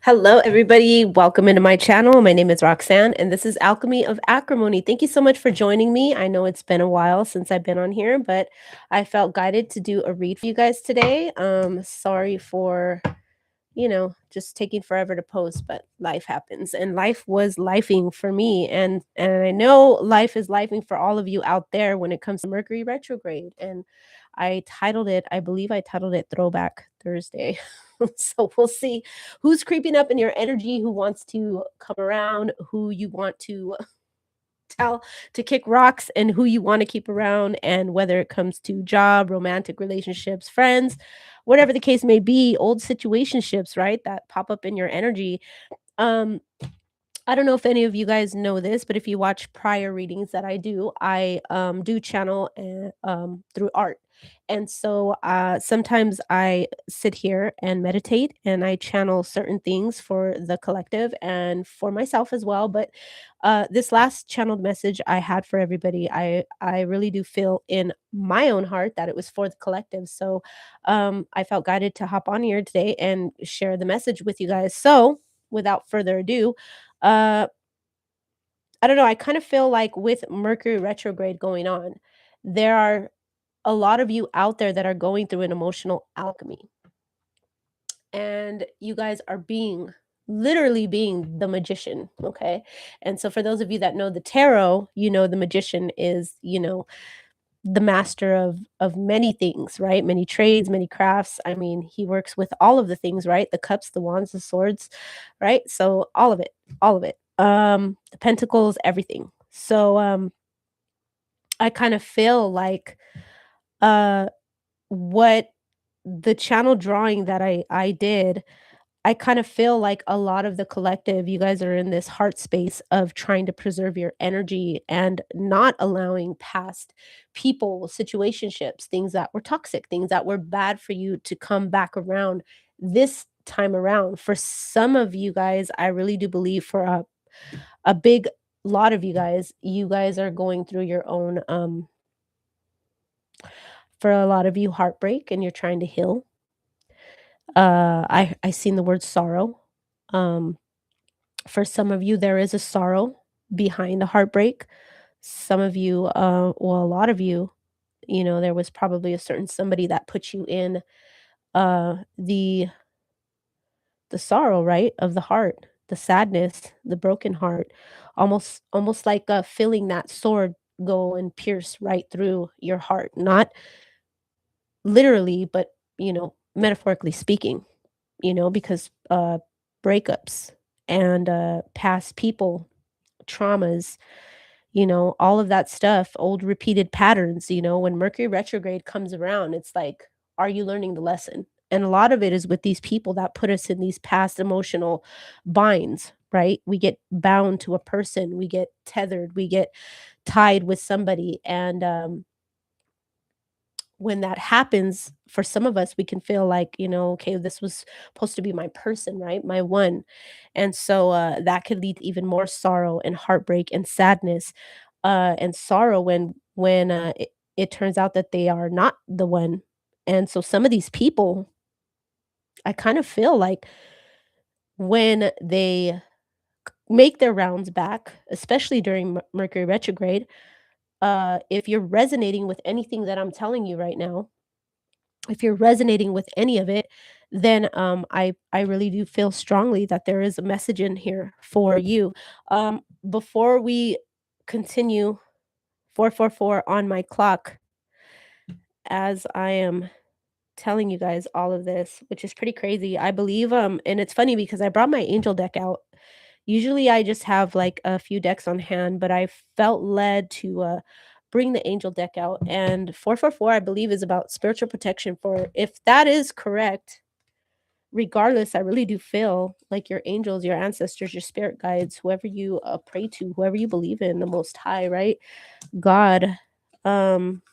Hello, everybody. Welcome into my channel. My name is Roxanne, and this is Alchemy of Acrimony. Thank you so much for joining me. I know it's been a while since I've been on here, but I felt guided to do a read for you guys today. Sorry for, just taking forever to post, but life happens, and life was lifing for me, and I know life is lifing for all of you out there when it comes to Mercury retrograde. And I believe I titled it Throwback Thursday. So we'll see who's creeping up in your energy, who wants to come around, who you want to tell to kick rocks, and who you want to keep around, and whether it comes to job, romantic relationships, friends, whatever the case may be, old situationships, right, that pop up in your energy. um I don't know if any of you guys know this, but if you watch prior readings that I do channel through art. And so sometimes I sit here and meditate and I channel certain things for the collective and for myself as well. But this last channeled message I had for everybody, I really do feel in my own heart that it was for the collective. So I felt guided to hop on here today and share the message with you guys. So without further ado, uh, I don't know, I kind of feel like with Mercury retrograde going on, there are a lot of you out there that are going through an emotional alchemy. And you guys are literally being the magician, okay? And so for those of you that know the tarot, the magician is, the master of many things, right? Many trades, many crafts. I mean, he works with all of the things, right? The cups, the wands, the swords, right? So all of it, all of it. The pentacles, everything. So I kind of feel like uh what the channel drawing that I did, I kind of feel like a lot of the collective, you guys are in this heart space of trying to preserve your energy and not allowing past people, situationships, things that were toxic, things that were bad for you to come back around this time around. For some of you guys, I really do believe for a big lot of you guys are going through your own for a lot of you heartbreak and you're trying to heal. I seen the word sorrow. Um for some of you, there is a sorrow behind the heartbreak. Some of you, well, a lot of you, there was probably a certain somebody that put you in the sorrow, right, of the heart, the sadness, the broken heart, almost like feeling that sword go and pierce right through your heart, not literally, but metaphorically speaking, because breakups and past people, traumas, all of that stuff, old repeated patterns, when Mercury retrograde comes around, it's like, are you learning the lesson? And a lot of it is with these people that put us in these past emotional binds, right? We get bound to a person, we get tethered, we get tied with somebody. And when that happens, for some of us, we can feel like, okay, this was supposed to be my person, right? My one. And so that could lead to even more sorrow and heartbreak and sadness and sorrow when it turns out that they are not the one. And so some of these people, I kind of feel like when they make their rounds back, especially during Mercury retrograde, if you're resonating with anything that I'm telling you right now, if you're resonating with any of it, then I really do feel strongly that there is a message in here for you. Before we continue, 444 on my clock, as I am telling you guys all of this, which is pretty crazy. I believe and it's funny because I brought my angel deck out. Usually I just have like a few decks on hand, but I felt led to bring the angel deck out. And 444 I believe is about spiritual protection. For if that is correct, regardless, I really do feel like your angels, your ancestors, your spirit guides, whoever you pray to, whoever you believe in, the most high, right? God, um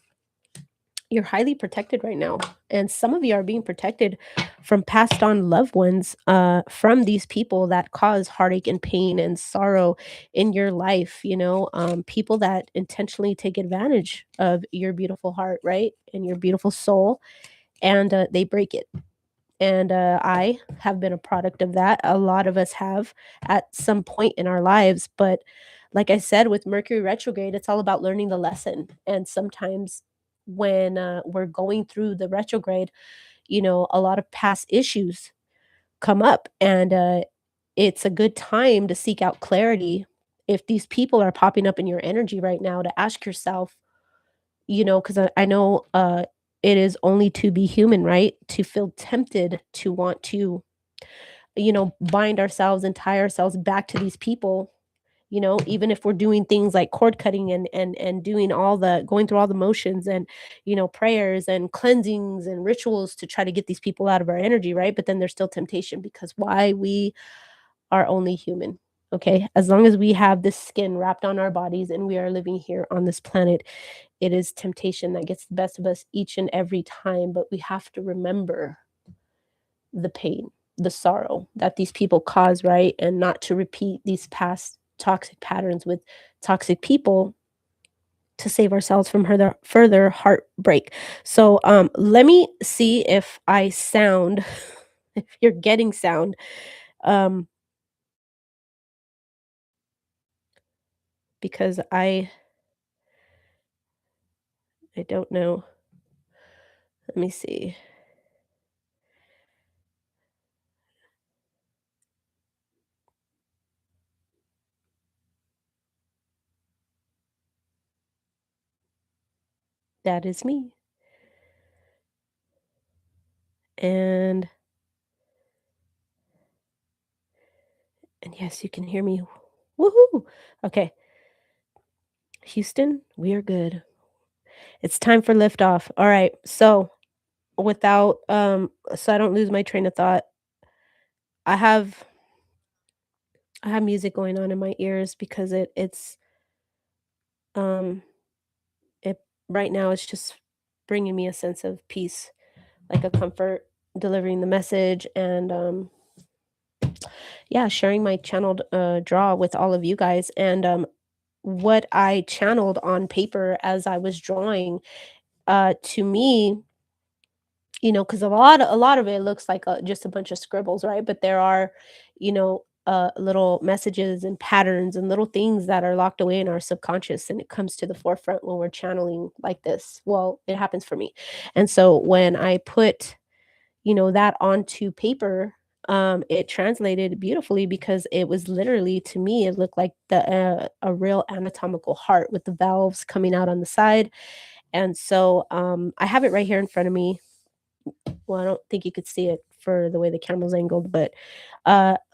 you're highly protected right now, and some of you are being protected from passed on loved ones, from these people that cause heartache and pain and sorrow in your life, people that intentionally take advantage of your beautiful heart, right, and your beautiful soul, and they break it. And I have been a product of that. A lot of us have at some point in our lives. But like I said, with Mercury retrograde, it's all about learning the lesson. And sometimes when we're going through the retrograde, a lot of past issues come up. And it's a good time to seek out clarity. If these people are popping up in your energy right now, to ask yourself, because I know it is only to be human, right? To feel tempted to want to, bind ourselves and tie ourselves back to these people. Even if we're doing things like cord cutting and doing all the going through all the motions and prayers and cleansings and rituals to try to get these people out of our energy, right? But then there's still temptation, because why? We are only human. Okay, as long as we have this skin wrapped on our bodies and we are living here on this planet, it is temptation that gets the best of us each and every time. But we have to remember the pain, the sorrow that these people cause, right? And not to repeat these past toxic patterns with toxic people, to save ourselves from further heartbreak. So let me see if I sound if you're getting sound. Um because I don't know. Let me see. That is me. And yes, you can hear me. Woohoo. Okay. Houston, we are good. It's time for liftoff. All right. So, without so I don't lose my train of thought, I have I have music going on in my ears because um it right now it's just bringing me a sense of peace, like a comfort, delivering the message, and yeah, sharing my channeled draw with all of you guys. And what I channeled on paper as I was drawing, to me, because a lot of it looks like just a bunch of scribbles, right? But there are, little messages and patterns and little things that are locked away in our subconscious, and it comes to the forefront when we're channeling like this. Well, it happens for me. And so when I put, that onto paper, it translated beautifully, because it was literally, to me, it looked like a real anatomical heart with the valves coming out on the side. And so I have it right here in front of me. Well, I don't think you could see it for the way the camera's angled, but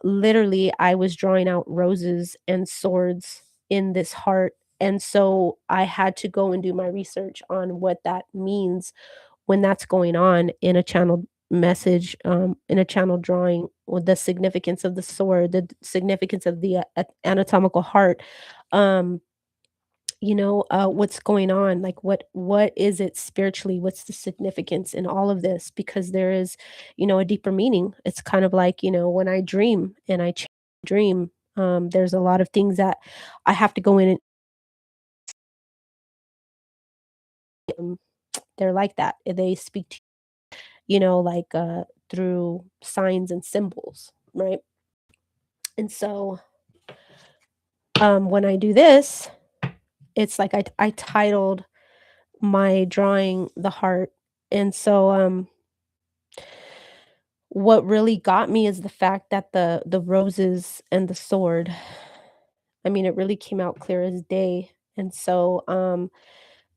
literally I was drawing out roses and swords in this heart. And so I had to go and do my research on what that means when that's going on in a channeled message, in a channel drawing, with the significance of the sword, the significance of the anatomical heart. Um, what's going on, like what is it spiritually, what's the significance in all of this, because there is, a deeper meaning. It's kind of like, when I dream and dream, there's a lot of things that I have to go in and they're like that. They speak to, like through signs and symbols, right? And so when I do this, it's like I titled my drawing the heart. And so what really got me is the fact that the roses and the sword, I mean, it really came out clear as day. And so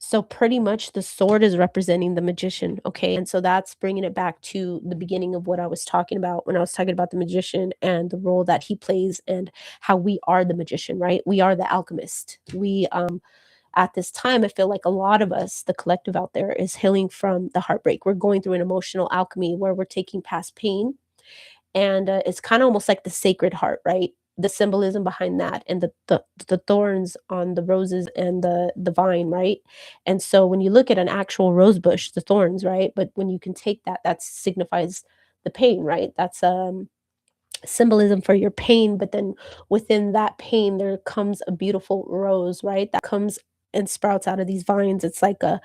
so pretty much the sword is representing the magician, okay? And so that's bringing it back to the beginning of what I was talking about when I was talking about the magician and the role that he plays, and how we are the magician, right? We are the alchemist. We at this time, I feel like a lot of us, the collective out there, is healing from the heartbreak. We're going through an emotional alchemy where we're taking past pain, and it's kind of almost like the sacred heart, right? The symbolism behind that, and the thorns on the roses and the vine, right? And so when you look at an actual rose bush, the thorns, right? But when you can take that, that signifies the pain, right? That's symbolism for your pain. But then within that pain, there comes a beautiful rose, right? That comes and sprouts out of these vines. It's like a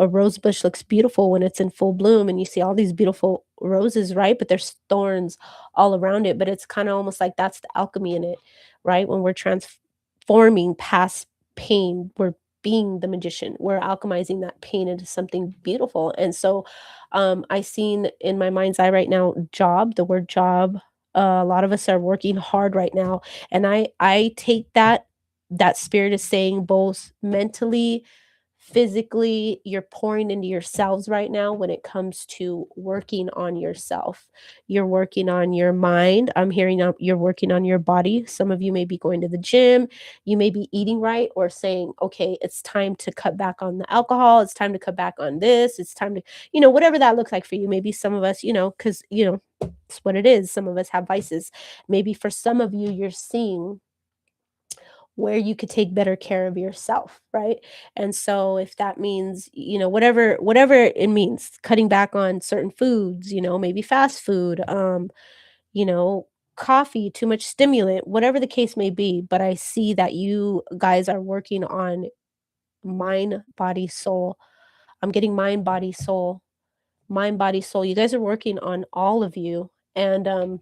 rose bush looks beautiful when it's in full bloom and you see all these beautiful roses, right? But there's thorns all around it. But it's kind of almost like that's the alchemy in it, right? When we're transforming past pain, we're being the magician. We're alchemizing that pain into something beautiful. And so I seen in my mind's eye right now, job, the word job. A lot of us are working hard right now. And I take that spirit is saying both mentally, physically, you're pouring into yourselves right now when it comes to working on yourself. You're working on your mind. I'm hearing you're working on your body. Some of you may be going to the gym. You may be eating right or saying, okay, it's time to cut back on the alcohol. It's time to cut back on this. It's time to, whatever that looks like for you. Maybe some of us, because, it's what it is. Some of us have vices. Maybe for some of you, you're seeing where you could take better care of yourself, right? And so if that means, whatever it means, cutting back on certain foods, maybe fast food, you know, coffee, too much stimulant, whatever the case may be, but I see that you guys are working on mind, body, soul. I'm getting mind, body, soul. Mind, body, soul. You guys are working on all of you. And and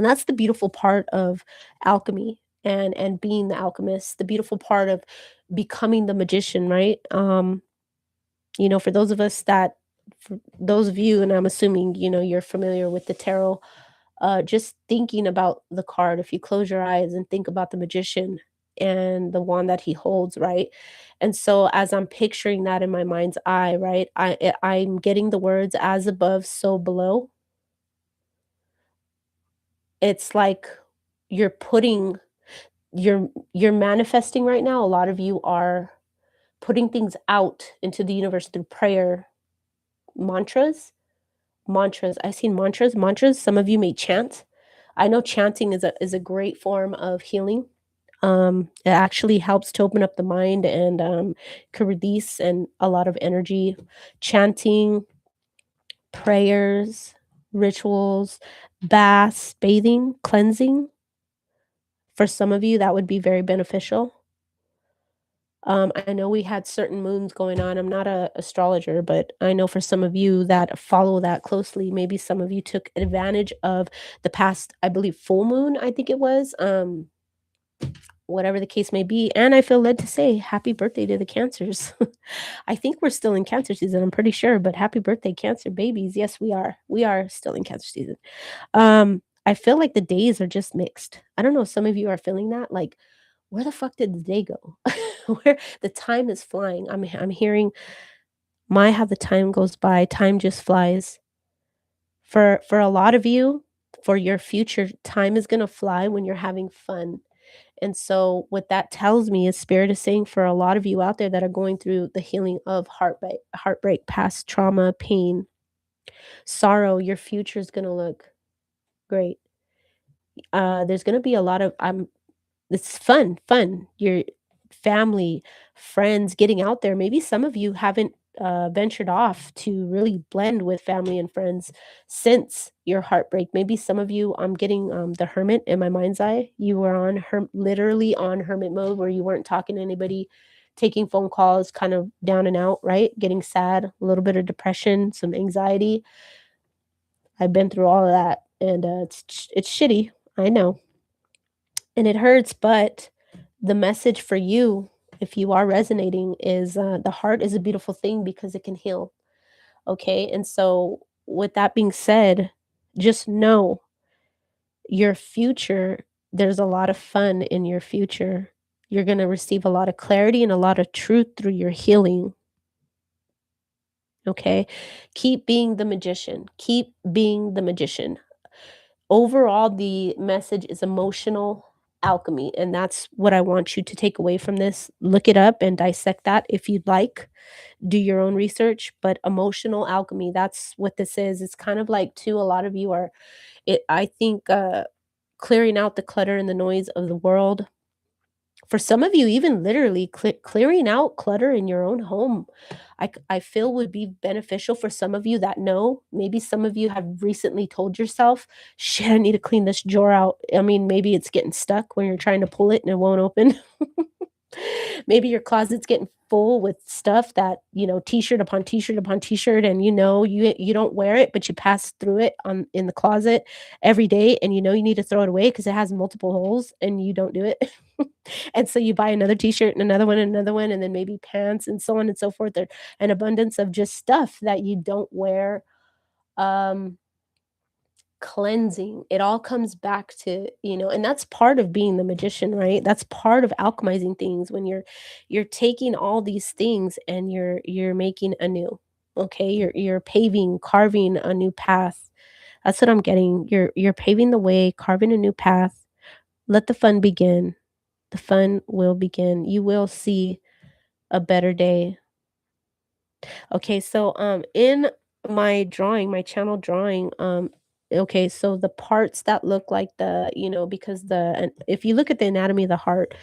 that's the beautiful part of alchemy and being the alchemist, the beautiful part of becoming the magician, right? For those of us that for those of you, and I'm assuming you're familiar with the tarot, just thinking about the card, if you close your eyes and think about the magician and the wand that he holds, right? And so as I'm picturing that in my mind's eye, right, I'm getting the words as above so below. It's like you're putting you're manifesting right now. A lot of you are putting things out into the universe through prayer, mantras. I've seen mantras. Some of you may chant. I know chanting is a great form of healing. It actually helps to open up the mind and can release and a lot of energy. Chanting, prayers, rituals, baths, bathing, cleansing. For some of you, that would be very beneficial. I know we had certain moons going on. I'm not a astrologer, but I know for some of you that follow that closely, maybe some of you took advantage of the past, I believe, full moon, I think it was. Whatever the case may be. And I feel led to say happy birthday to the cancers. I think we're still in cancer season, I'm pretty sure, but happy birthday, cancer babies. Yes, we are. We are still in cancer season. I feel like the days are just mixed. I don't know if some of you are feeling that. Like, where the fuck did the day go? Where the time is flying. I'm hearing my how the time goes by. Time just flies. For a lot of you, for your future, time is gonna fly when you're having fun. And so what that tells me is spirit is saying for a lot of you out there that are going through the healing of heartbreak, past trauma, pain, sorrow, your future is gonna look great. There's gonna be a lot of it's fun. Your family, friends getting out there. Maybe some of you haven't ventured off to really blend with family and friends since your heartbreak. Maybe some of you, I'm getting the hermit in my mind's eye. You were on literally on hermit mode where you weren't talking to anybody, taking phone calls, kind of down and out, right? Getting sad, a little bit of depression, some anxiety. I've been through all of that, and it's shitty. I know, and it hurts, but the message for you, if you are resonating, is the heart is a beautiful thing because it can heal. Okay. And so, with that being said, just know your future, there's a lot of fun in your future. You're going to receive a lot of clarity and a lot of truth through your healing. Okay. Keep being the magician. Keep being the magician. Overall, the message is emotional alchemy, and that's what I want you to take away from this. Look it up and dissect that if you'd like. Do your own research, but emotional alchemy, that's what this is. It's kind of like too a lot of you are I think clearing out the clutter and the noise of the world. For some of you, even literally clearing out clutter in your own home, I feel would be beneficial for some of you that know. Maybe some of you have recently told yourself, shit, I need to clean this drawer out. I mean, maybe it's getting stuck when you're trying to pull it and it won't open. Maybe your closet's getting full with stuff that, t-shirt upon t-shirt upon t-shirt, and you don't wear it, but you pass through it on in the closet every day, and you need to throw it away because it has multiple holes and you don't do it. And so you buy another t-shirt and another one, and then maybe pants and so on and so forth. There an abundance of just stuff that you don't wear. Um Cleansing, it all comes back to, and that's part of being the magician, right? That's part of alchemizing things, when you're taking all these things and you're making anew. Okay, you're paving, carving a new path. That's what I'm getting. You're paving the way, carving a new path. Let the fun begin. The fun will begin. You will see a better day. Okay, so in my drawing, my channel drawing, okay, so the parts that look like because and if you look at the anatomy of the heart,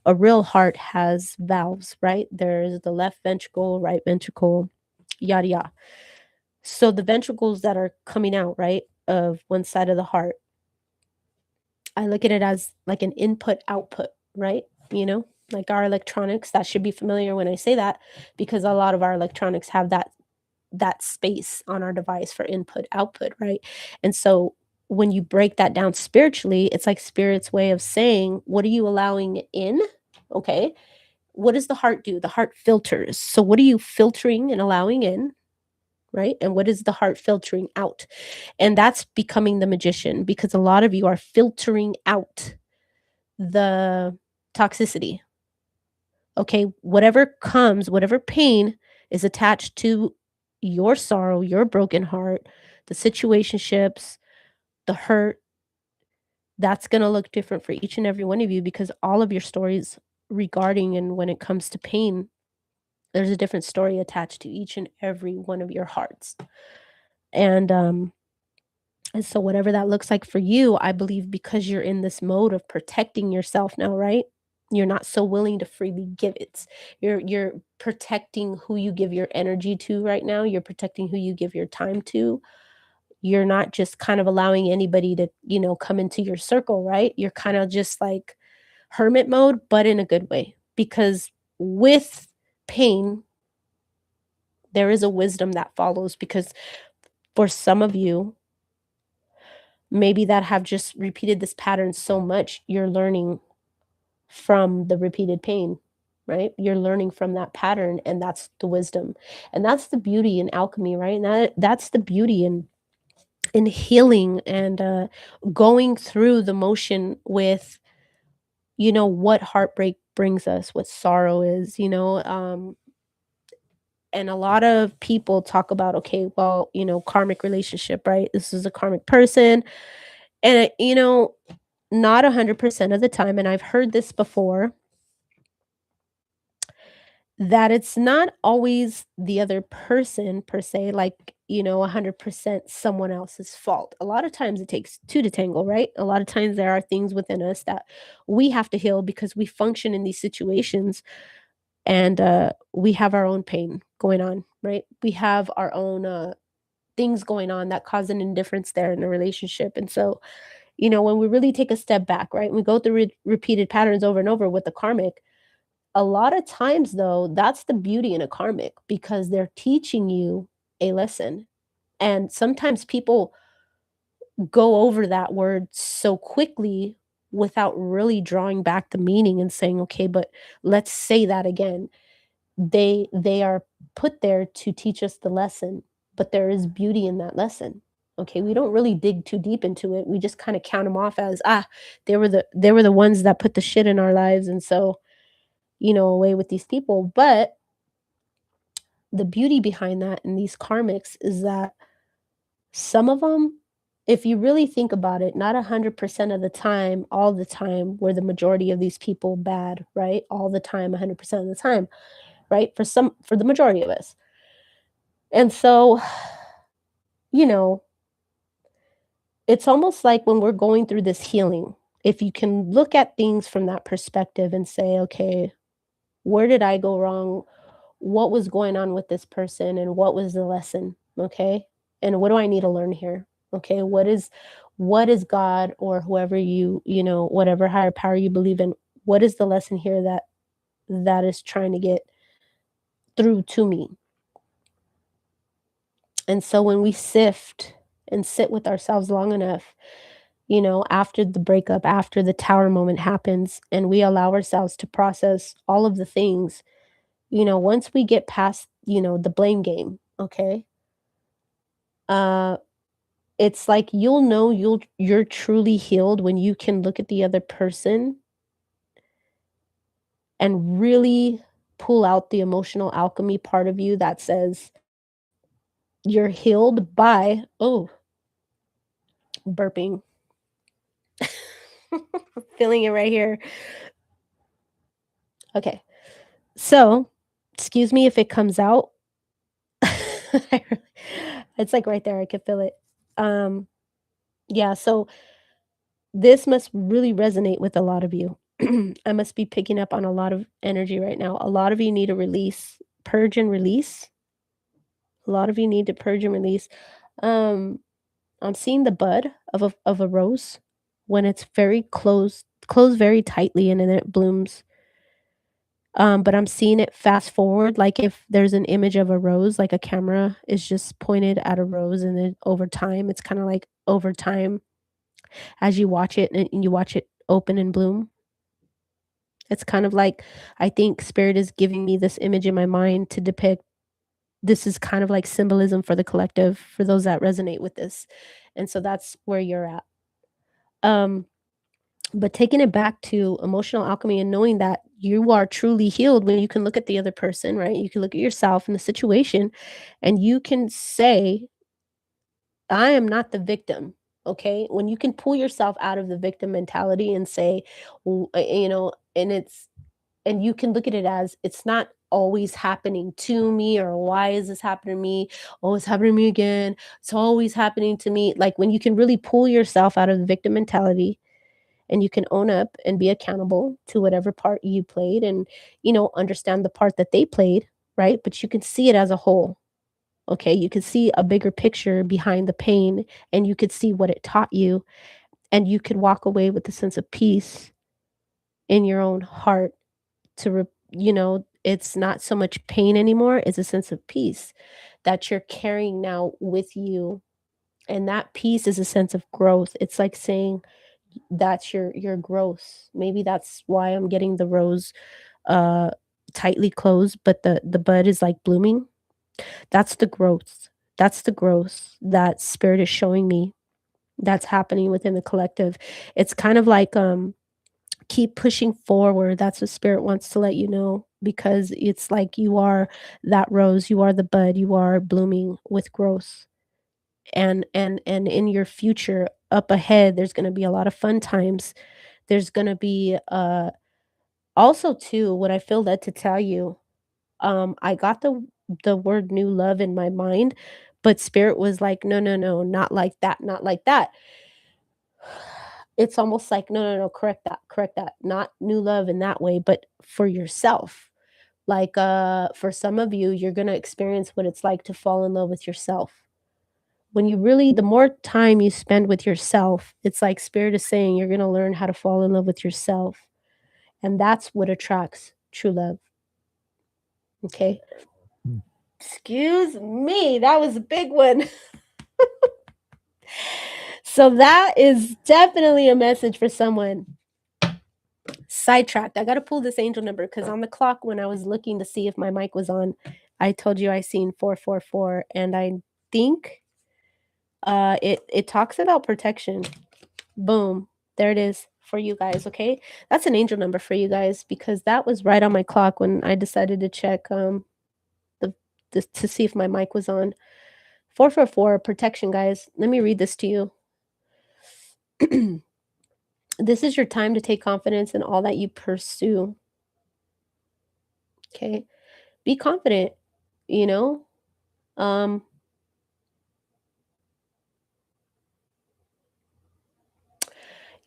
a real heart has valves, right? There's the left ventricle, right ventricle, yada yada. So the ventricles that are coming out, right, of one side of the heart, I look at it as like an input output, right? Like our electronics, that should be familiar when I say that, because a lot of our electronics have that space on our device for input output, right? And so when you break that down spiritually, it's like spirit's way of saying, what are you allowing in? Okay, what does the heart do? The heart filters. So what are you filtering and allowing in, right? And what is the heart filtering out? And that's becoming the magician, because a lot of you are filtering out the toxicity. Okay, whatever comes, whatever pain is attached to your sorrow, your broken heart, the situationships, the hurt, that's going to look different for each and every one of you, because all of your stories regarding, and when it comes to pain, there's a different story attached to each and every one of your hearts. And so whatever that looks like for you, I believe, because you're in this mode of protecting yourself now, right? You're not so willing to freely give it. You're protecting who you give your energy to right now. You're protecting who you give your time to. You're not just kind of allowing anybody to, come into your circle, right? You're kind of just like hermit mode, but in a good way. Because with pain, there is a wisdom that follows, because for some of you, maybe that have just repeated this pattern so much, you're learning from the repeated pain, right? You're learning from that pattern, and that's the wisdom. And that's the beauty in alchemy, right? And that's the beauty in healing, and going through the motion with, what heartbreak brings us, what sorrow is, and a lot of people talk about, okay, well, karmic relationship, right? This is a karmic person. And not 100% of the time, and I've heard this before, that it's not always the other person per se, like, 100% someone else's fault. A lot of times it takes two to tangle, right? A lot of times there are things within us that we have to heal, because we function in these situations, and we have our own pain going on, right? We have our own things going on that cause an indifference there in a relationship. And so, when we really take a step back, right? We go through repeated patterns over and over with the karmic. A lot of times, though, that's the beauty in a karmic, because they're teaching you a lesson. And sometimes people go over that word so quickly without really drawing back the meaning and saying, okay, but let's say that again. They are put there to teach us the lesson, but there is beauty in that lesson. Okay, we don't really dig too deep into it. We just kind of count them off as, they were the ones that put the shit in our lives, and so, away with these people. But the beauty behind that in these karmics is that some of them, if you really think about it, not 100% of the time, all the time, were the majority of these people bad, right? All the time, 100% of the time, right? For the majority of us. And so, you know, it's almost like when we're going through this healing, if you can look at things from that perspective and say, okay, where did I go wrong? What was going on with this person, and what was the lesson? Okay. And what do I need to learn here? Okay. What is God, or whoever whatever higher power you believe in, what is the lesson here that that is trying to get through to me. And so when we sift and sit with ourselves long enough, after the breakup, after the tower moment happens, and we allow ourselves to process all of the things, once we get past, the blame game, okay? Uh it's like you'll know you're truly healed when you can look at the other person and really pull out the emotional alchemy part of you that says you're healed by, oh, burping. Feeling it right here. Okay. So, excuse me if it comes out. It's like right there. I could feel it. Um, yeah, so this must really resonate with a lot of you. I must be picking up on a lot of energy right now. A lot of you need a release, purge and release. A lot of you need to purge and release. Um, I'm seeing the bud of a rose when it's very closed very tightly, and then it blooms. But I'm seeing it fast forward, like if there's an image of a rose, like a camera is just pointed at a rose, and then over time, it's kind of like over time as you watch it and you watch it open and bloom. It's kind of like I think spirit is giving me this image in my mind to depict this is kind of like symbolism for the collective for those that resonate with this. And so that's where you're at. Um, but taking it back to emotional alchemy and knowing that you are truly healed when you can look at the other person, right? You can look at yourself in the situation and you can say, I am not the victim. Okay. When you can pull yourself out of the victim mentality and say, and and you can look at it as it's not always happening to me, or why is this happening to me? Oh, it's happening to me again. It's always happening to me. Like when you can really pull yourself out of the victim mentality and you can own up and be accountable to whatever part you played, and understand the part that they played, right? But you can see it as a whole. Okay, you can see a bigger picture behind the pain, and you could see what it taught you, and you could walk away with a sense of peace in your own heart it's not so much pain anymore, it's a sense of peace that you're carrying now with you, and that peace is a sense of growth. It's like saying that's your growth. Maybe that's why I'm getting the rose uh tightly closed, but the bud is like blooming. That's the growth. That's the growth that spirit is showing me that's happening within the collective. It's kind of like keep pushing forward. That's what spirit wants to let you know, because it's like you are that rose, you are the bud, you are blooming with growth. And in your future up ahead, there's going to be a lot of fun times. There's going to be also too what I feel led to tell you. I got the word new love in my mind, but spirit was like, no, no, no, not like that, not like that. It's almost like, no, no, no, correct that. Not new love in that way, but for yourself. Like for some of you, you're gonna experience what it's like to fall in love with yourself. When you really the more time you spend with yourself, it's like spirit is saying you're gonna learn how to fall in love with yourself. And that's what attracts true love. Okay. Excuse me, that was a big one. So that is definitely a message for someone. Sidetracked. I got to pull this angel number because on the clock when I was looking to see if my mic was on, I told you I seen 444, and I think it talks about protection. Boom. There it is for you guys, okay? That's an angel number for you guys because that was right on my clock when I decided to check to see if my mic was on. 444 protection, guys. Let me read this to you. This is your time to take confidence in all that you pursue. Okay? Be confident, you know? Um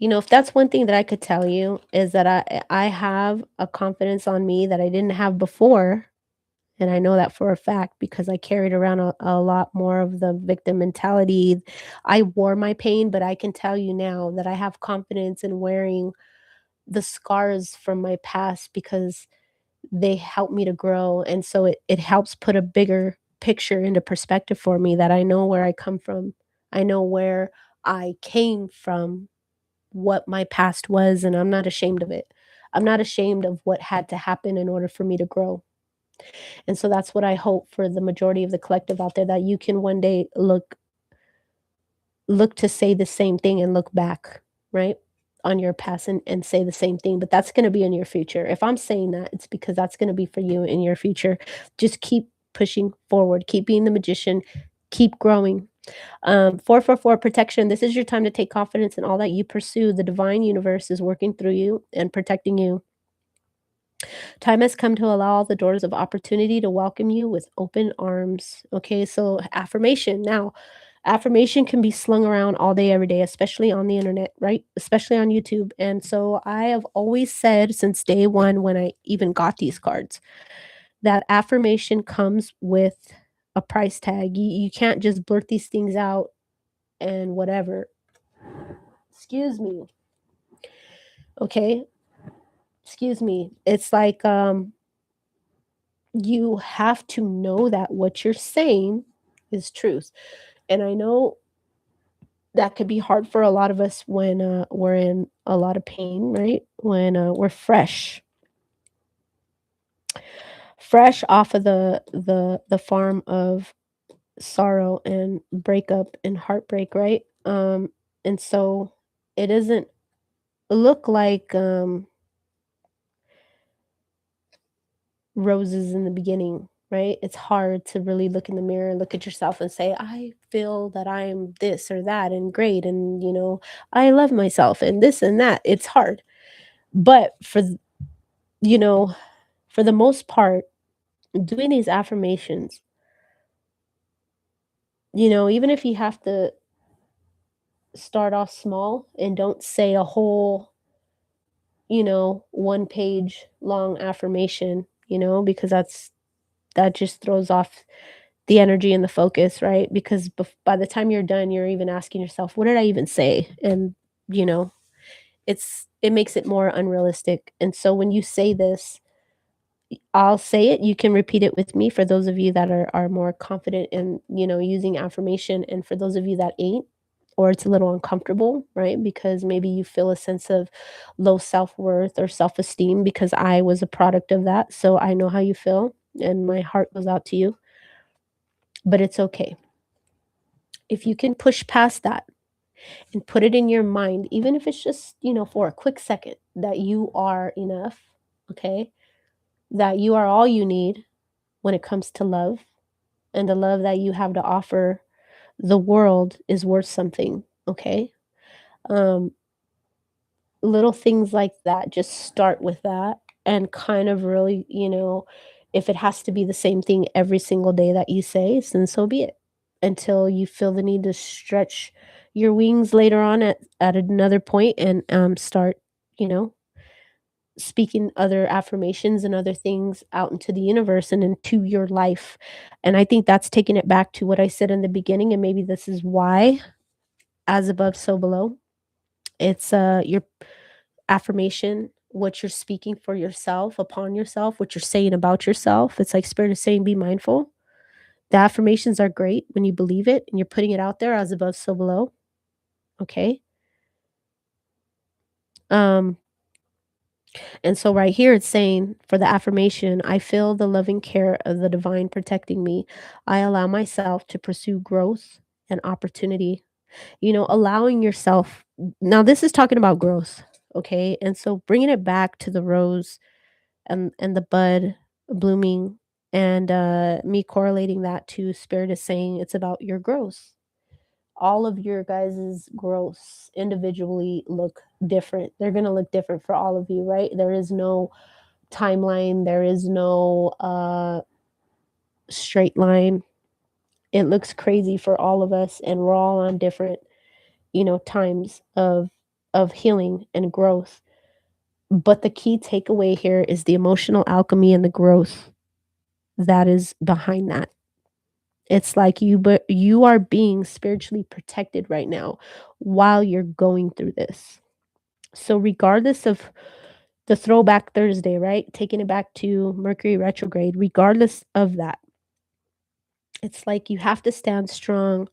if that's one thing that I could tell you is that I have a confidence on me that I didn't have before. And I know that for a fact because I carried around a lot more of the victim mentality. I wore my pain, but I can tell you now that I have confidence in wearing the scars from my past because they help me to grow, and so it helps put a bigger picture into perspective for me, that I know where I come from. I know where I came from, what my past was, and I'm not ashamed of it. I'm not ashamed of what had to happen in order for me to grow. And so that's what I hope for the majority of the collective out there, that you can one day look to say the same thing and look back, right, on your past, and say the same thing. But that's going to be in your future. If I'm saying that, it's because that's going to be for you in your future. Just keep pushing forward, keep being the magician, keep growing. 444 protection. This is your time to take confidence in all that you pursue. The divine universe is working through you and protecting you. Time has come to allow all the doors of opportunity to welcome you with open arms. Okay, so affirmation. Now, affirmation can be slung around all day, every day, especially on the internet, right? Especially on YouTube. And so I have always said since day one, when I even got these cards, that affirmation comes with a price tag. You can't just blurt these things out and whatever. Excuse me. Okay. Excuse me. It's like you have to know that what you're saying is truth. And I know that could be hard for a lot of us when we're in a lot of pain, right? When we're fresh off of the farm of sorrow and breakup and heartbreak, right? And so it doesn't look like roses in the beginning, right? It's hard to really look in the mirror, look at yourself and say, I feel that I'm this or that and great. And, I love myself and this and that. It's hard. But you know, for the most part, doing these affirmations, even if you have to start off small and don't say a whole, one page long affirmation, because that just throws off the energy and the focus, right? Because by the time you're done, you're even asking yourself, what did I even say? And, you know, it makes it more unrealistic. And so when you say this, I'll say it, you can repeat it with me for those of you that are more confident in, using affirmation, and for those of you that ain't, or it's a little uncomfortable, right? Because maybe you feel a sense of low self-worth or self-esteem, because I was a product of that. So I know how you feel, and my heart goes out to you, but it's okay. If you can push past that and put it in your mind, even if it's just, for a quick second, that you are enough, okay? That you are all you need when it comes to love, and the love that you have to offer the world is worth something, okay? Um, Little things like that, just start with that, and kind of really, if it has to be the same thing every single day that you say, then so be it, until you feel the need to stretch your wings later on at another point, and start, you know, speaking other affirmations and other things out into the universe and into your life. And I think that's taking it back to what I said in the beginning, and maybe this is why, as above, so below. It's your affirmation, what you're speaking for yourself, upon yourself, what you're saying about yourself. It's like Spirit is saying, be mindful. The affirmations are great when you believe it and you're putting it out there, as above, so below. Okay. Um, and so right here it's saying, for the affirmation, I feel the loving care of the divine protecting me. I allow myself to pursue growth and opportunity. Allowing yourself. Now this is talking about growth. Okay. And so bringing it back to the rose and the bud blooming, and me correlating that to Spirit is saying it's about your growth. All of your guys' growths individually look different. They're going to look different for all of you, right? There is no timeline, there is no straight line. It looks crazy for all of us, and we're all on different, times of healing and growth. But the key takeaway here is the emotional alchemy and the growth that is behind that. It's like but you are being spiritually protected right now while you're going through this. So regardless of the throwback Thursday, right? Taking it back to Mercury retrograde, regardless of that. It's like you have to stand strong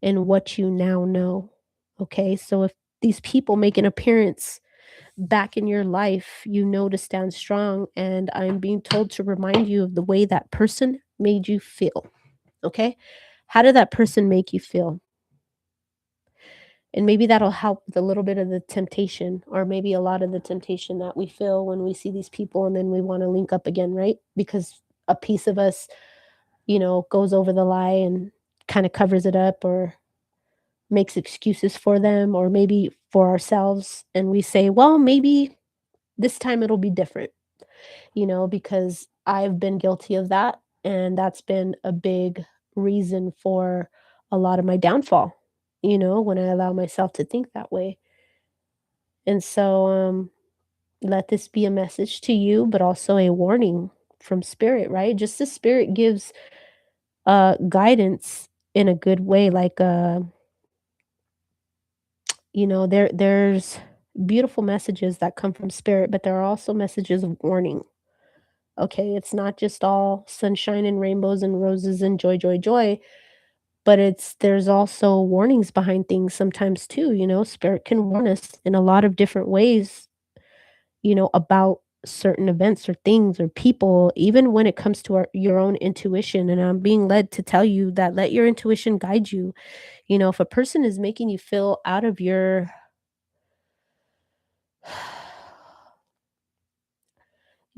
in what you now know. Okay. So if these people make an appearance back in your life, you know to stand strong. And I'm being told to remind you of the way that person made you feel. Okay. How did that person make you feel? And maybe that'll help with a little bit of the temptation, or maybe a lot of the temptation that we feel when we see these people and then we want to link up again, right? Because a piece of us, goes over the lie and kind of covers it up or makes excuses for them or maybe for ourselves. And we say, well, maybe this time it'll be different, because I've been guilty of that. And that's been a big reason for a lot of my downfall, when I allow myself to think that way. And so, let this be a message to you, but also a warning from spirit, right? Just the spirit gives guidance in a good way. Like, there's beautiful messages that come from spirit, but there are also messages of warning. Okay, it's not just all sunshine and rainbows and roses and joy, joy, joy, but there's also warnings behind things sometimes too. Spirit can warn us in a lot of different ways, about certain events or things or people, even when it comes to your own intuition. And I'm being led to tell you that let your intuition guide you. If a person is making you feel out of your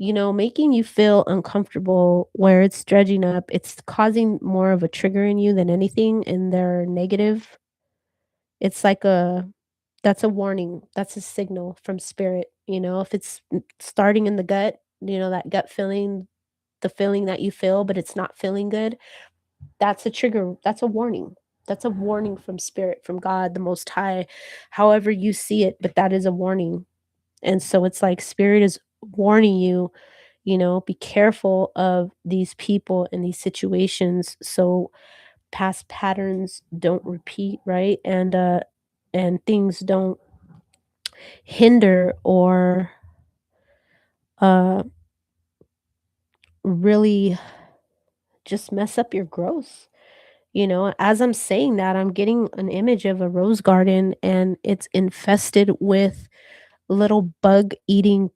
making you feel uncomfortable where it's dredging up, it's causing more of a trigger in you than anything, and they're negative. It's like that's a warning. That's a signal from spirit. If it's starting in the gut, that gut feeling, the feeling that you feel, but it's not feeling good, that's a trigger. That's a warning. That's a warning from spirit, from God, the Most High, however you see it, but that is a warning. And so it's like spirit is warning you, be careful of these people and these situations so past patterns don't repeat, right? And things don't hinder or uh really just mess up your growth. As I'm saying that, I'm getting an image of a rose garden and it's infested with little bug eating,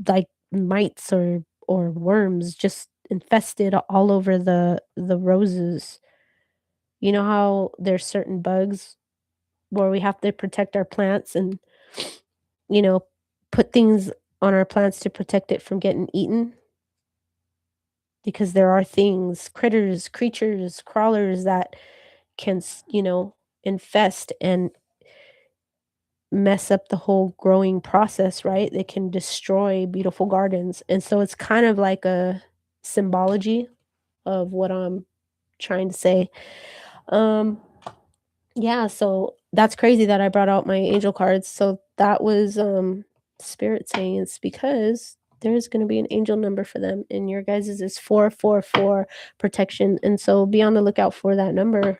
like, mites or worms just infested all over the roses. You know how there's certain bugs where we have to protect our plants and, you know, put things on our plants to protect it from getting eaten? Because there are things, critters, creatures, crawlers that can, infest and mess up the whole growing process, right? They can destroy beautiful gardens. And so it's kind of like a symbology of what I'm trying to say. Um, yeah, so that's crazy that I brought out my angel cards. So that was spirit saying it's because there's going to be an angel number for them, and your guys' is 444 protection. And so be on the lookout for that number.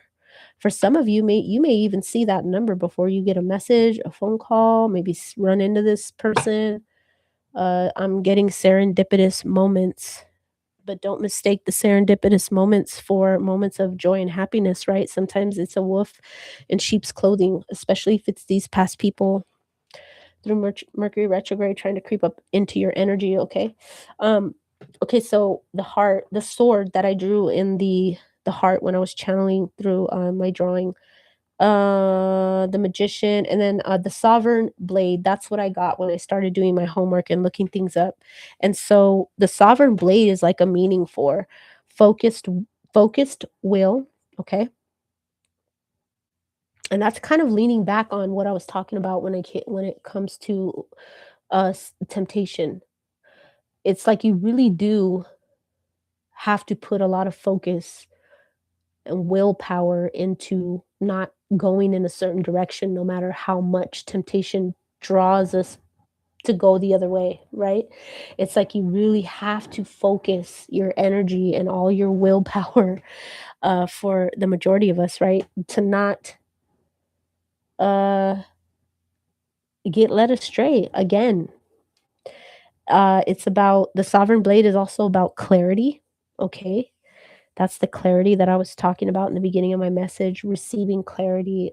For some of you, may even see that number before you get a message, a phone call, maybe run into this person. I'm getting serendipitous moments, but don't mistake the serendipitous moments for moments of joy and happiness, right? Sometimes it's a wolf in sheep's clothing, especially if it's these past people through Mercury retrograde trying to creep up into your energy, okay? Um, okay, so the sword that I drew in the heart when I was channeling through my drawing, the magician, and then the sovereign blade. That's what I got when I started doing my homework and looking things up. And so the sovereign blade is like a meaning for focused focused will, okay? And that's kind of leaning back on what I was talking about when it comes to temptation. It's like you really do have to put a lot of focus and willpower into not going in a certain direction no matter how much temptation draws us to go the other way, right? It's like you really have to focus your energy and all your willpower for the majority of us, right? To not uh get led astray again. It's about the sovereign blade is also about clarity, okay? That's the clarity that I was talking about in the beginning of my message, receiving clarity.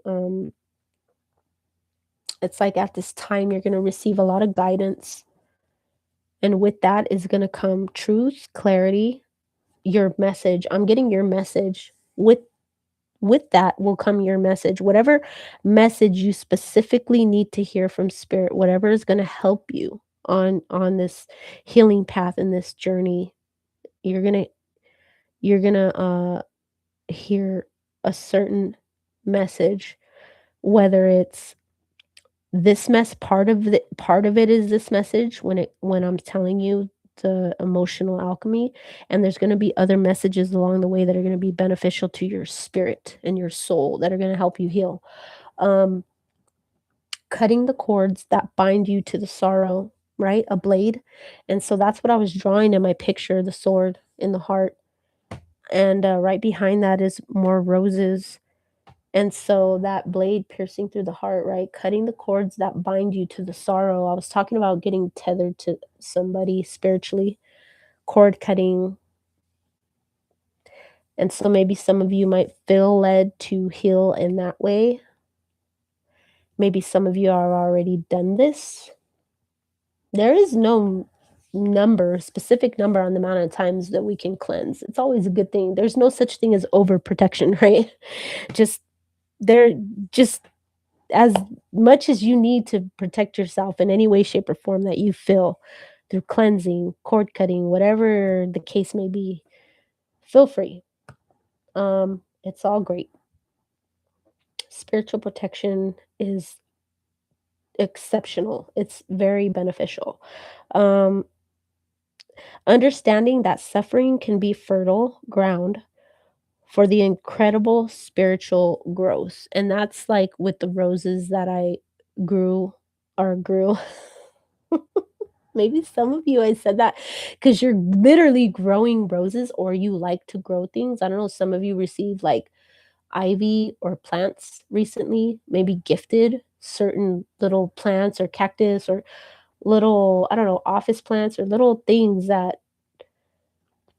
It's like at this time you're gonna receive a lot of guidance, and with that is gonna come truth, clarity, your message. I'm getting your message. With that will come your message. Whatever message you specifically need to hear from spirit, whatever is gonna help you on this healing path and this journey, you're gonna you're gonna hear a certain message, whether it's this mess part of it is this message when I'm telling you the emotional alchemy, and there's gonna be other messages along the way that are gonna be beneficial to your spirit and your soul that are gonna help you heal. Um, Cutting the cords that bind you to the sorrow, right? A blade. And so that's what I was drawing in my picture, the sword in the heart. And right behind that is more roses. And so that blade piercing through the heart, right? Cutting the cords that bind you to the sorrow. I was talking about getting tethered to somebody spiritually, cord cutting. And so maybe some of you might feel led to heal in that way. Maybe some of you are already done this. There is no specific number on the amount of times that we can cleanse. It's always a good thing. There's no such thing as overprotection, right? Just there just as much as you need to protect yourself in any way, shape, or form that you feel through cleansing, cord cutting, whatever the case may be, feel free. It's all great. Spiritual protection is exceptional. It's very beneficial. Um, Understanding that suffering can be fertile ground for the incredible spiritual growth. And that's like with the roses that I grew. Maybe some of you I said that because you're literally growing roses or you like to grow things. I don't know, some of you received like ivy or plants recently, maybe gifted certain little plants or cactus or little, I don't know, office plants or little things that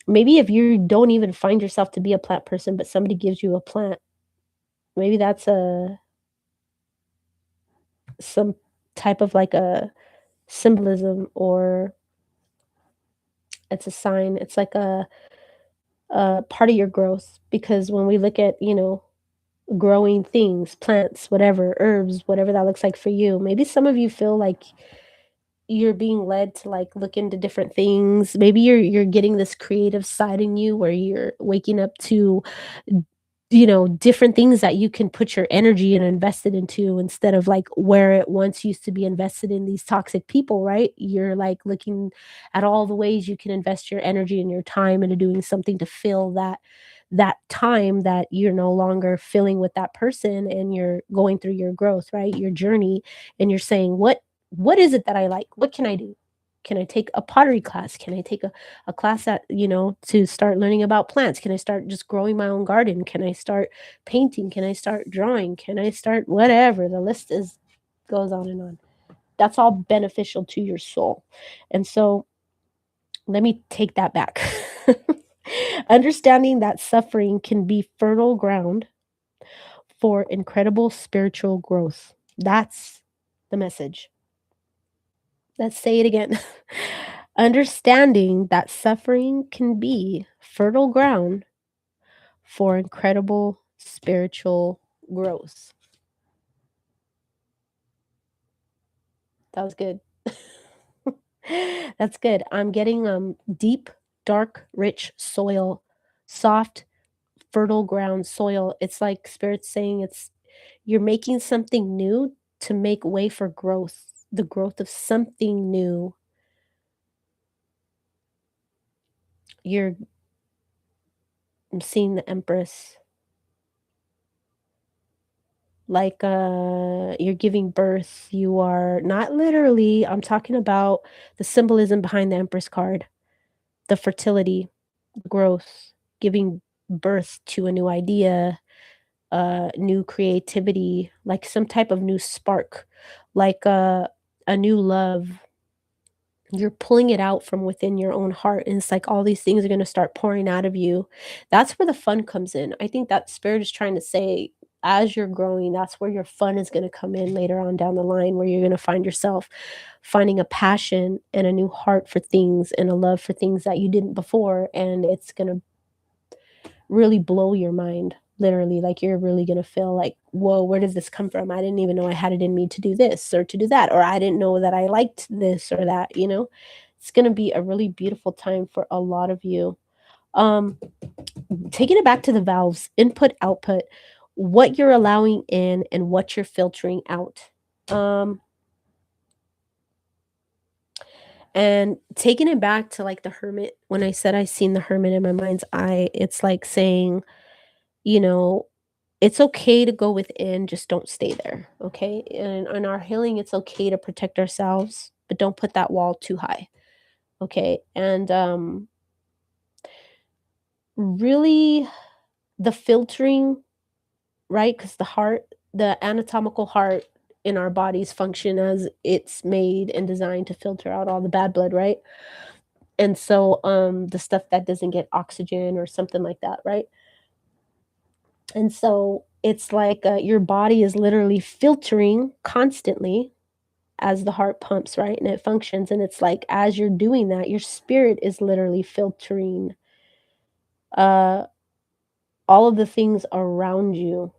maybe if you don't even find yourself to be a plant person, but somebody gives you a plant, maybe that's a some type of like a symbolism or it's a sign. It's like a part of your growth because when we look at, growing things, plants, whatever, herbs, whatever that looks like for you, maybe some of you feel like you're being led to like look into different things. Maybe you're getting this creative side in you where you're waking up to different things that you can put your energy and invest it into instead of like where it once used to be invested in these toxic people, right? You're like looking at all the ways you can invest your energy and your time into doing something to fill that time that you're no longer filling with that person and you're going through your growth, right? Your journey and you're saying, what is it that I like? What can I do? Can I take a pottery class? Can I take a class that, to start learning about plants? Can I start just growing my own garden? Can I start painting? Can I start drawing? Can I start whatever? The list is goes on and on. That's all beneficial to your soul. And so let me take that back. Understanding that suffering can be fertile ground for incredible spiritual growth. That's the message. Let's say it again. Understanding that suffering can be fertile ground for incredible spiritual growth. That was good. That's good. I'm getting deep, dark, rich soil, soft, fertile ground soil. It's like spirit saying you're making something new to make way for growth, the growth of something new. I'm seeing the Empress like you're giving birth. You are not literally, I'm talking about the symbolism behind the Empress card, the fertility, growth, giving birth to a new idea, new creativity, like some type of new spark, like a new love, You're pulling it out from within your own heart, and it's like all these things are gonna start pouring out of you. That's where the fun comes in. I think that spirit is trying to say, as you're growing, that's where your fun is gonna come in later on down the line, where you're gonna find yourself finding a passion and a new heart for things and a love for things that you didn't before, and it's gonna really blow your mind, literally. Like, you're really gonna feel like, "Whoa, where does this come from? I didn't even know I had it in me to do this or to do that, or I didn't know that I liked this or that," you know? It's gonna be a really beautiful time for a lot of you. Um, Taking it back to the valves, input, output, what you're allowing in and what you're filtering out. Um, and taking it back to, like, the hermit, when I said I seen the hermit in my mind's eye, it's like saying, you know, it's okay to go within, just don't stay there, okay? And in our healing, it's okay to protect ourselves, but don't put that wall too high, okay? And really, the filtering, right? Because the anatomical heart in our bodies function as it's made and designed to filter out all the bad blood, right? And so, the stuff that doesn't get oxygen or something like that, right? And so it's like, your body is literally filtering constantly as the heart pumps, right? And it functions. And it's like, as you're doing that, your spirit is literally filtering uh, all of the things around you.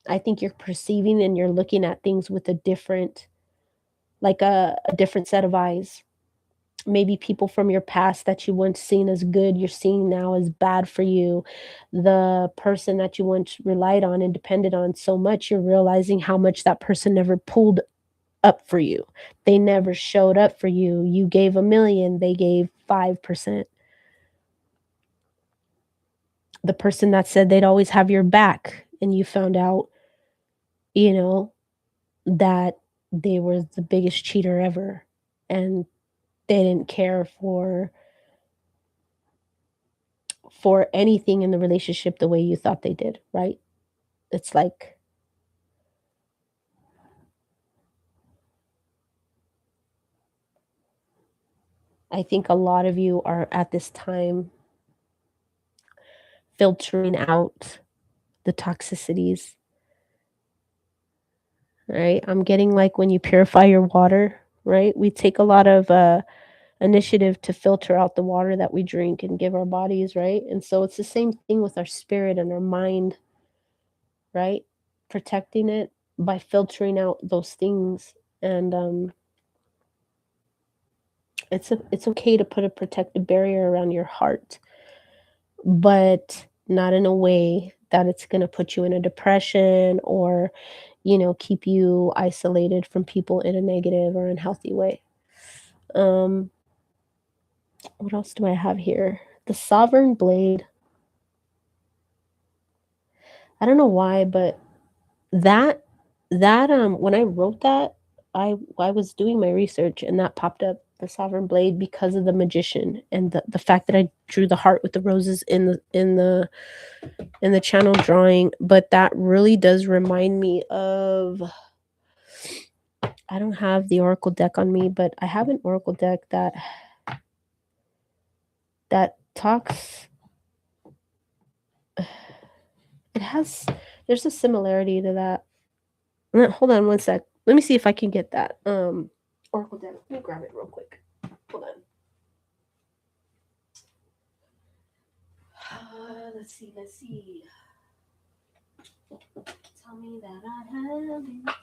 I think you're perceiving and you're looking at things with a different, like a different set of eyes. Maybe people from your past that you once seen as good, you're seeing now as bad for you. The person that you once relied on and depended on so much, you're realizing how much that person never pulled up for you. They never showed up for you. You gave 1,000,000, they gave 5%. The person that said they'd always have your back, and you found out, you know, that they were the biggest cheater ever, and they didn't care for anything in the relationship the way you thought they did, right? It's like, I think a lot of you are at this time filtering out the toxicities, right? I'm getting like when you purify your water, right? We take a lot of initiative to filter out the water that we drink and give our bodies, right? And so it's the same thing with our spirit and our mind, right? Protecting it by filtering out those things. And it's okay to put a protective barrier around your heart, but not in a way that it's going to put you in a depression or, keep you isolated from people in a negative or unhealthy way. Um, what else do I have here? The sovereign blade. I don't know why, but that when I wrote that, I was doing my research and that popped up, the sovereign blade, because of the magician and the fact that I drew the heart with the roses in the channel drawing. But that really does remind me of, I don't have the oracle deck on me, but I have an oracle deck that talks, it has, there's a similarity to that. Hold on one sec. Let me see if I can get that oracle deck. Let me grab it real quick. Hold on. Let's see. Tell me that I have it.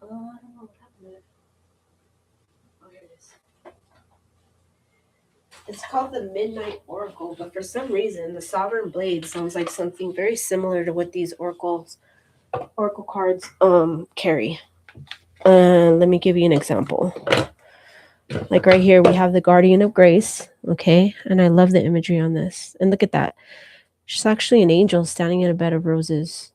Oh, I don't know what happened to it. Oh, here it is. It's called the Midnight Oracle, but for some reason, the Sovereign Blade sounds like something very similar to what these oracle cards carry. Let me give you an example. Like right here, we have the Guardian of Grace, okay? And I love the imagery on this. And look at that. She's actually an angel standing in a bed of roses.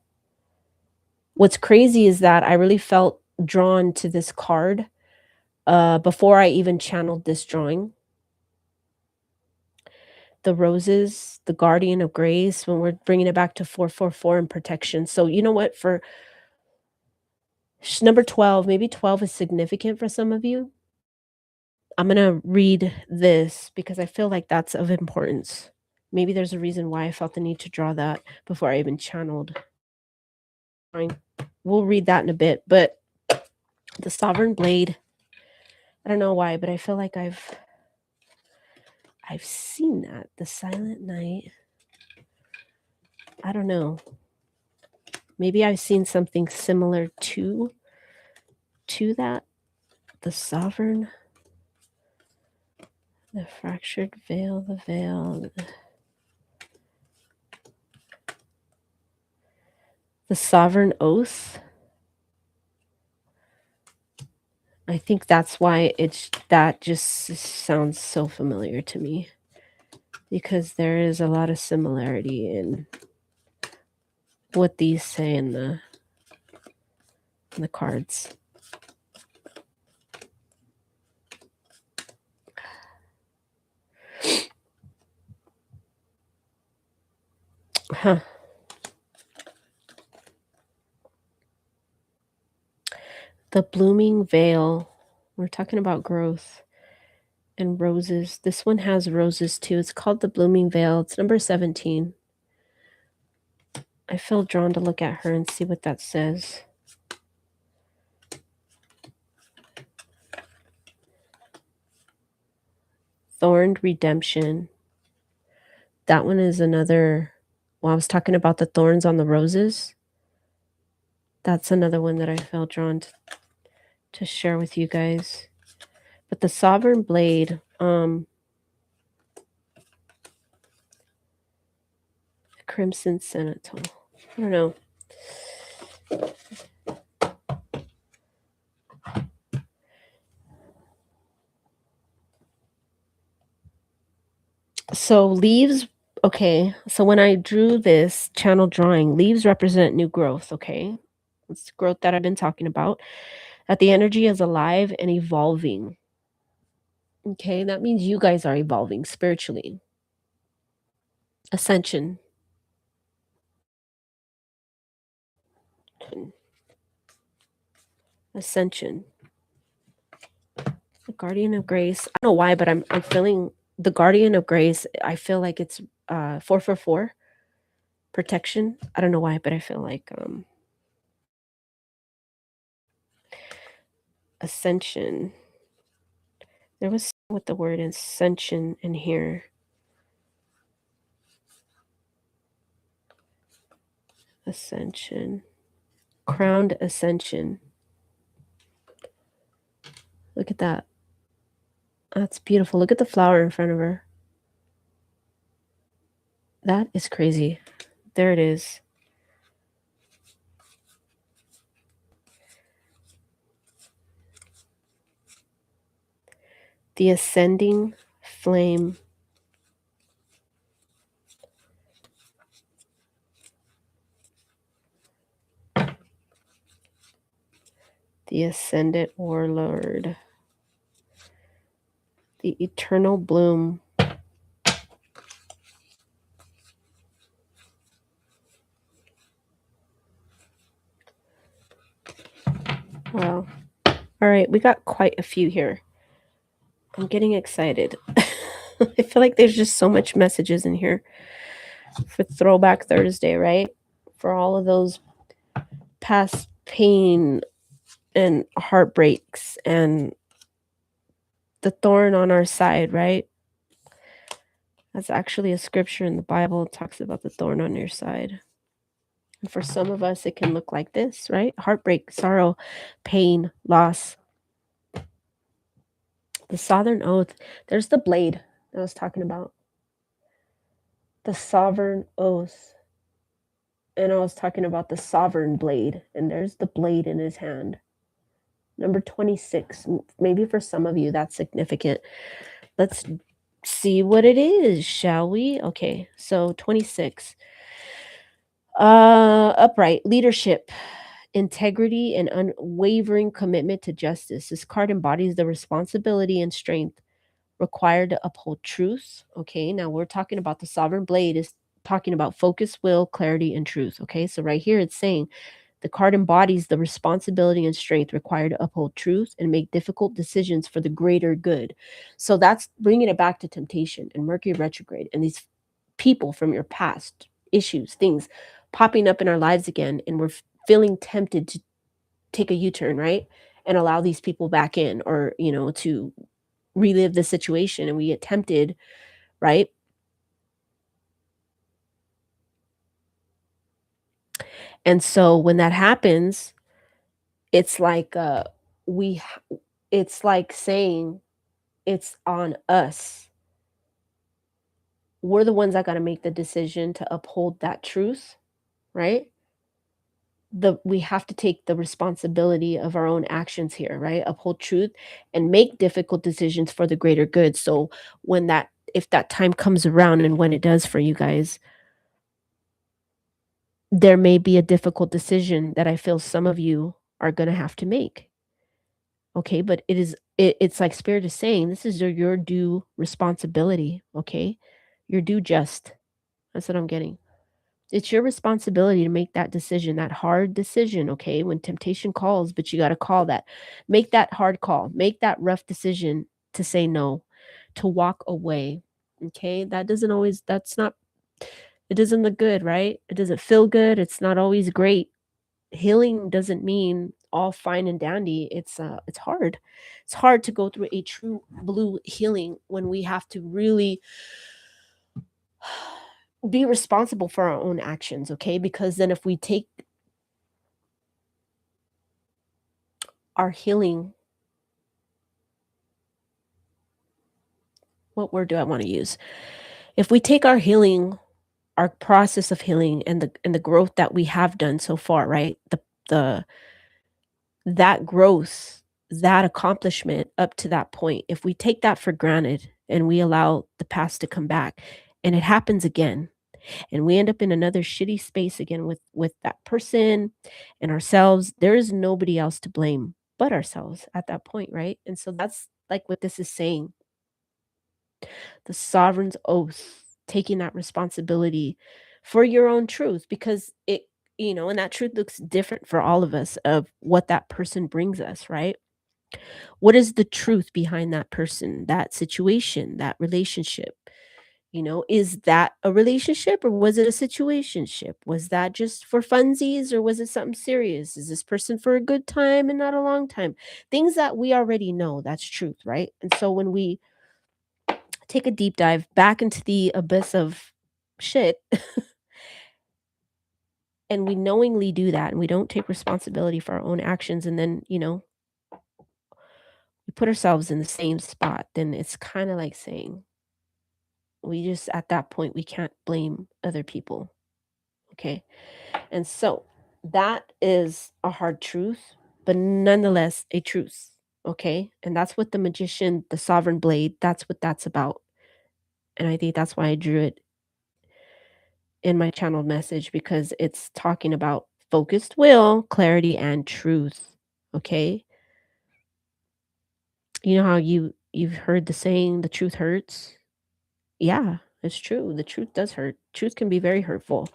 What's crazy is that I really felt drawn to this card before I even channeled this drawing. The roses, the Guardian of Grace, when we're bringing it back to 444 and protection. So you know what? For number 12, maybe 12 is significant for some of you. I'm gonna read this because I feel like that's of importance. Maybe there's a reason why I felt the need to draw that before I even channeled. Fine. We'll read that in a bit, but the Sovereign Blade, I don't know why, but I feel like I've seen that. The Silent Night. I don't know. Maybe I've seen something similar to that. The Sovereign, the Fractured Veil, the Veil, the Sovereign Oath. I think that's why that just sounds so familiar to me, because there is a lot of similarity in what these say in the cards. Huh. The Blooming Veil. We're talking about growth and roses. This one has roses too. It's called the Blooming Veil. It's number 17. I feel drawn to look at her and see what that says. Thorned Redemption. That one is another. Well, I was talking about the thorns on the roses. That's another one that I felt drawn to share with you guys. But the Sovereign Blade, Crimson Sentinel. I don't know. So leaves, okay. So when I drew this channel drawing, leaves represent new growth, okay? It's growth that I've been talking about. That the energy is alive and evolving. Okay, that means you guys are evolving spiritually. Ascension. Ascension. The Guardian of Grace. I don't know why, but I'm feeling the Guardian of Grace. I feel like it's 444 protection. I don't know why, but I feel like ascension. There was with the word ascension in here. Ascension. Crowned ascension. Look at that. That's beautiful. Look at the flower in front of her. That is crazy. There it is. The ascending flame. The ascendant warlord. The eternal bloom. Wow. All right, we got quite a few here. I'm getting excited. I feel like there's just so much messages in here for Throwback Thursday, right? For all of those past pain and heartbreaks and the thorn on our side, right? That's actually a scripture in the Bible. It talks about the thorn on your side. And for some of us, it can look like this, right? Heartbreak, sorrow, pain, loss. The Southern Oath. There's the blade that I was talking about. The Sovereign Oath. And I was talking about the Sovereign Blade. And there's the blade in his hand. Number 26. Maybe for some of you, that's significant. Let's see what it is, shall we? Okay, so 26. Upright leadership, integrity, and unwavering commitment to justice. This card embodies the responsibility and strength required to uphold truth. Okay, now we're talking about the Sovereign Blade is talking about focus, will, clarity, and truth. Okay, so right here it's saying The card embodies the responsibility and strength required to uphold truth and make difficult decisions for the greater good. So that's bringing it back to temptation and Mercury retrograde and these people from your past, issues, things popping up in our lives again. And we're feeling tempted to take a U-turn, right? And allow these people back in, or, to relive the situation, and we get tempted, right? And so when that happens, it's like we it's like saying it's on us. We're the ones that got to make the decision to uphold that truth, right? We have to take the responsibility of our own actions here, right? Uphold truth and make difficult decisions for the greater good. So when that if that time comes around, and when it does for you guys, there may be a difficult decision that I feel some of you are going to have to make. Okay, but it's like spirit is saying this is your due responsibility, okay? Your due just. That's what I'm getting. It's your responsibility to make that decision, that hard decision, okay? When temptation calls, but you got to call that. Make that hard call. Make that rough decision to say no, to walk away. Okay? That's not, it doesn't look good, right? It doesn't feel good. It's not always great. Healing doesn't mean all fine and dandy. It's hard. It's hard to go through a true blue healing when we have to really be responsible for our own actions, okay? Because then if we take our healing, what word do I want to use? If we take our healing, our process of healing, and the growth that we have done so far, right? The that growth, that accomplishment up to that point, if we take that for granted and we allow the past to come back and it happens again, and we end up in another shitty space again with that person and ourselves, there is nobody else to blame but ourselves at that point, right? And so that's like what this is saying, the sovereign's oath, taking that responsibility for your own truth, because and that truth looks different for all of us of what that person brings us, right? What is the truth behind that person, that situation, that relationship? Is that a relationship, or was it a situationship? Was that just for funsies, or was it something serious? Is this person for a good time and not a long time? Things that we already know, that's truth, right? And so when we take a deep dive back into the abyss of shit and we knowingly do that and we don't take responsibility for our own actions, and then, we put ourselves in the same spot, then it's kind of like saying we just at that point we can't blame other people. Okay. And so that is a hard truth, but nonetheless a truth. Okay. And that's what the magician, the sovereign blade, that's what that's about. And I think that's why I drew it in my channeled message, because it's talking about focused will, clarity, and truth. Okay. You know how you've heard the saying, the truth hurts? Yeah, it's true. The truth does hurt. Truth can be very hurtful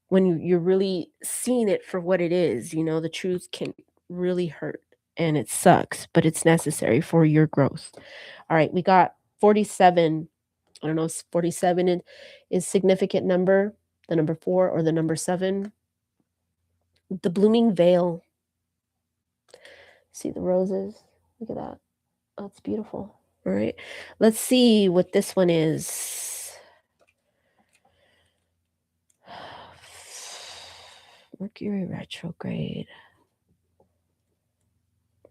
when you're really seeing it for what it is. The truth can really hurt and it sucks, but it's necessary for your growth. All right, we got 47. I don't know if 47 is significant number, the number 4 or the number 7. The blooming veil. See the roses? Look at that. Oh, it's beautiful. All right. Let's see what this one is. Mercury retrograde.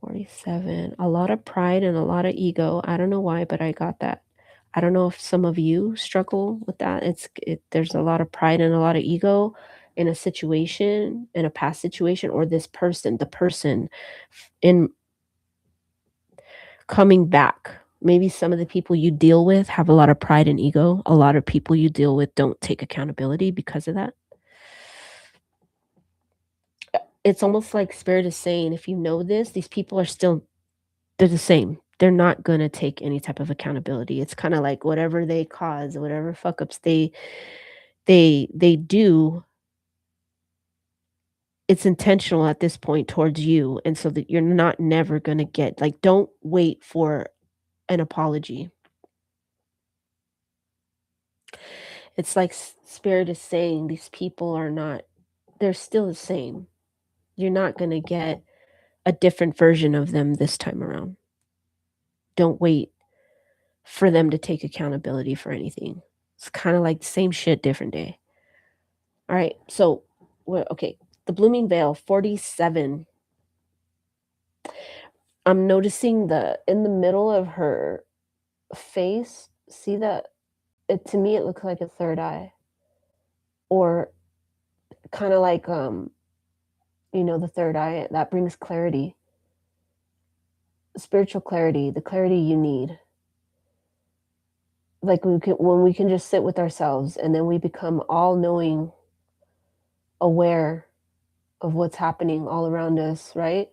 47. A lot of pride and a lot of ego. I don't know why, but I got that. I don't know if some of you struggle with that. There's a lot of pride and a lot of ego in a situation, in a past situation, or this person, the person in coming back. Maybe some of the people you deal with have a lot of pride and ego. A lot of people you deal with don't take accountability because of that. It's almost like spirit is saying, if you know this, these people are still, they're the same. They're not going to take any type of accountability. It's kind of like whatever they cause, whatever fuck ups they do, it's intentional at this point towards you, and so that you're not never gonna get like, don't wait for an apology. It's like spirit is saying these people are not they're still the same. You're not gonna get a different version of them this time around. Don't wait for them to take accountability for anything. It's kinda like same shit, different day. Alright, so we're okay. The blooming veil, 47. I'm noticing the in the middle of her face, see that it to me, it looks like a third eye, or kinda like, the third eye, that brings clarity, spiritual clarity, the clarity you need. Like, when we can just sit with ourselves, and then we become all-knowing, aware of what's happening all around us, right?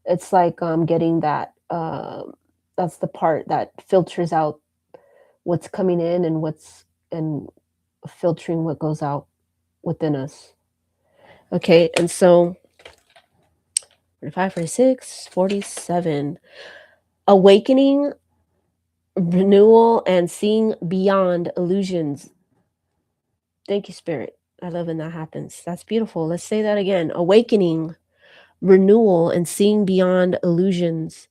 It's like, getting that, that's the part that filters out what's coming in and filtering what goes out within us. Okay, and so 45, 46, 47. Awakening, renewal, and seeing beyond illusions. Thank you, Spirit. I love when that happens. That's beautiful. Let's say that again. Awakening, renewal, and seeing beyond illusions.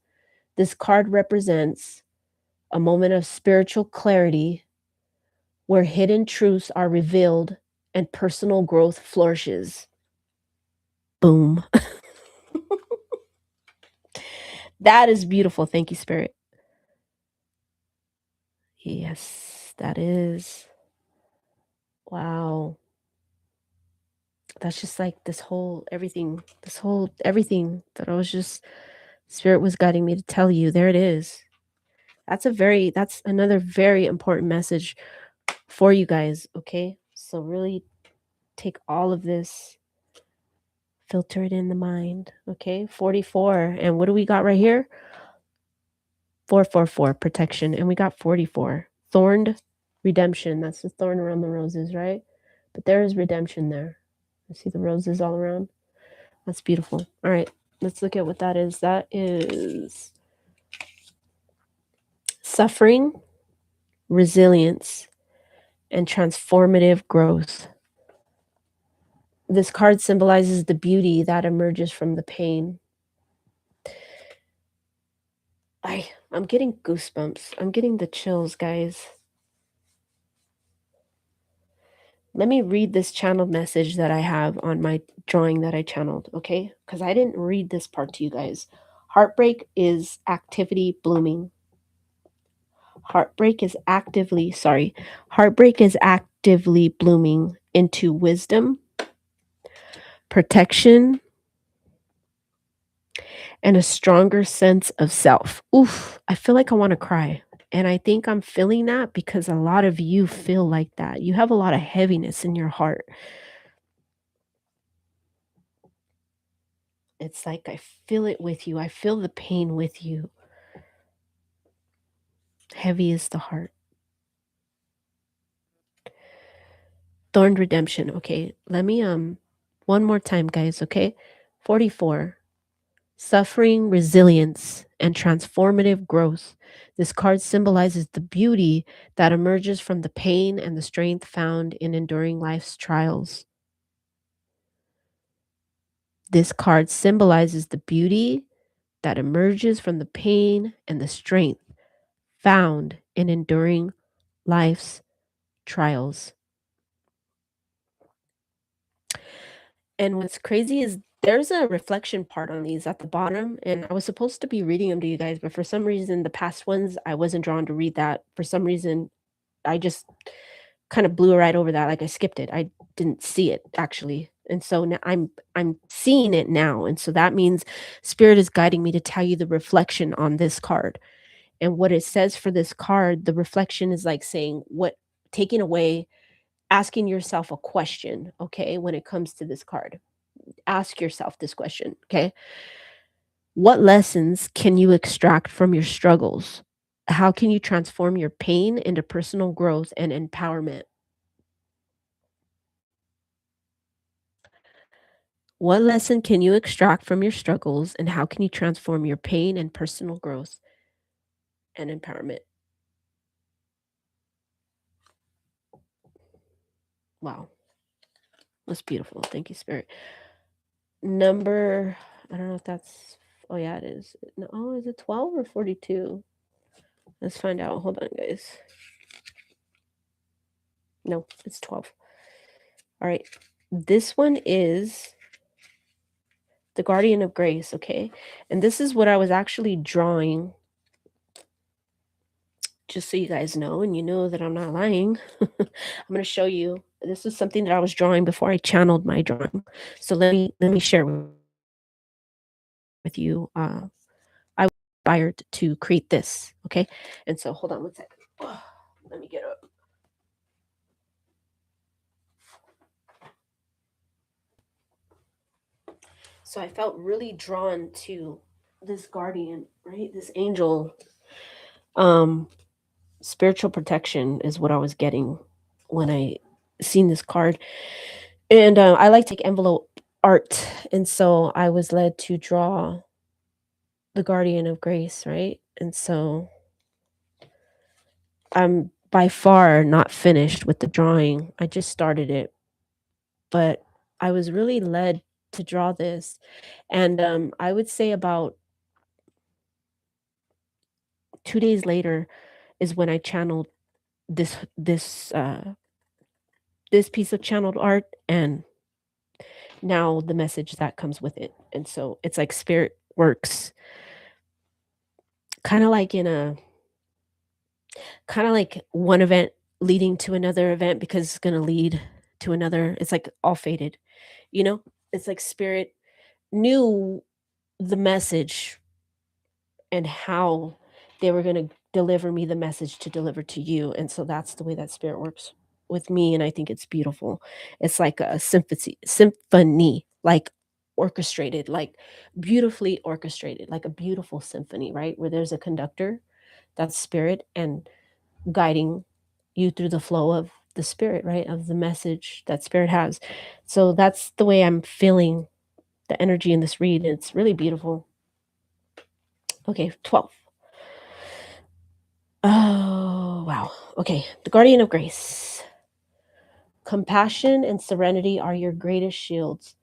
This card represents a moment of spiritual clarity where hidden truths are revealed and personal growth flourishes. Boom. That is beautiful. Thank you, Spirit. Yes, that is. Wow. That's just like this whole everything that I was just, Spirit was guiding me to tell you. There it is. That's another very important message for you guys. Okay. So really take all of this, filter it in the mind. Okay. 44. And what do we got right here? 444, protection. And we got 44. Thorned, redemption. That's the thorn around the roses, right? But there is redemption there. I see the roses all around. That's beautiful. All right. Let's look at what that is. That is suffering, resilience, and transformative growth. This card symbolizes the beauty that emerges from the pain. I'm getting goosebumps. I'm getting the chills, guys. Let me read this channeled message that I have on my drawing that I channeled, okay? Because I didn't read this part to you guys. Heartbreak is activity blooming. Heartbreak is actively blooming into wisdom, protection, and a stronger sense of self. Oof, I feel like I want to cry. And I think I'm feeling that because a lot of you feel like that. You have a lot of heaviness in your heart. It's like I feel it with you. I feel the pain with you. Heavy is the heart. Thorned redemption. Okay, let me one more time, guys, okay? 44. Suffering, resilience, and transformative growth. This card symbolizes the beauty that emerges from the pain and the strength found in enduring life's trials. This card symbolizes the beauty that emerges from the pain and the strength found in enduring life's trials. And what's crazy is there's a reflection part on these at the bottom, and I was supposed to be reading them to you guys, but for some reason, the past ones, I wasn't drawn to read that. For some reason, I just kind of blew right over that. Like I skipped it. I didn't see it actually. And so now I'm seeing it now. And so that means spirit is guiding me to tell you the reflection on this card. And what it says for this card, the reflection is like saying what taking away, asking yourself a question, okay, when it comes to this card. Ask yourself this question, okay? What lessons can you extract from your struggles? How can you transform your pain into personal growth and empowerment? What lesson can you extract from your struggles, and how can you transform your pain and personal growth and empowerment? Wow, that's beautiful. Thank you, Spirit. Number, I don't know if that's, oh yeah, it is. No, oh, is it 12 or 42? Let's find out. Hold on, guys. No, it's 12. All right. This one is the Guardian of Grace, okay? And this is what I was actually drawing, just so you guys know, and you know that I'm not lying. I'm going to show you. This is something that I was drawing before I channeled my drawing. So let me share with you. I was inspired to create this, okay? And so hold on one second. Let me get up. So I felt really drawn to this guardian, right? This angel. Spiritual protection is what I was getting when I seen this card. And I like to take envelope art. And so I was led to draw the guardian of grace, right? And so I'm by far not finished with the drawing. I just started it, but I was really led to draw this. And I would say about 2 days later is when I channeled this piece of channeled art, and now the message that comes with it. And so it's like spirit works kind of like in a kind of like one event leading to another event, because it's going to lead to another. It's like all faded, you know? It's like spirit knew the message and how they were going to deliver me the message to deliver to you. And so that's the way that spirit works with me. And I think it's beautiful. It's like a symphony, like orchestrated, like beautifully orchestrated, like a beautiful symphony, right? Where there's a conductor, that's spirit, and guiding you through the flow of the spirit, right? Of the message that spirit has. So that's the way I'm feeling the energy in this read. And it's really beautiful. Okay, 12. Oh, wow. Okay. The Guardian of Grace. Compassion and serenity are your greatest shields.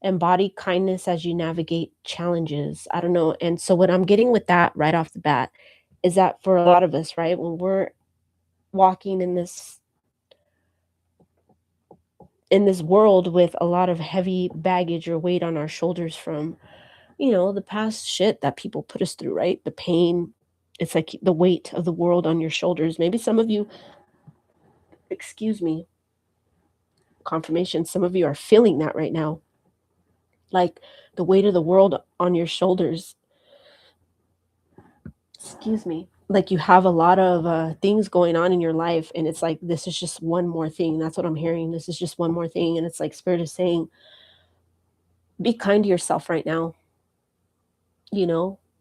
Embody kindness as you navigate challenges. I don't know. And so, what I'm getting with that right off the bat is that for a lot of us, right, when we're walking in this world with a lot of heavy baggage or weight on our shoulders from, the past shit that people put us through, right? The pain. It's like the weight of the world on your shoulders. Maybe some of you, excuse me, confirmation, some of you are feeling that right now, like the weight of the world on your shoulders. Excuse me, like you have a lot of things going on in your life, and it's like this is just one more thing. That's what I'm hearing. This is just one more thing. And it's like spirit is saying, be kind to yourself right now.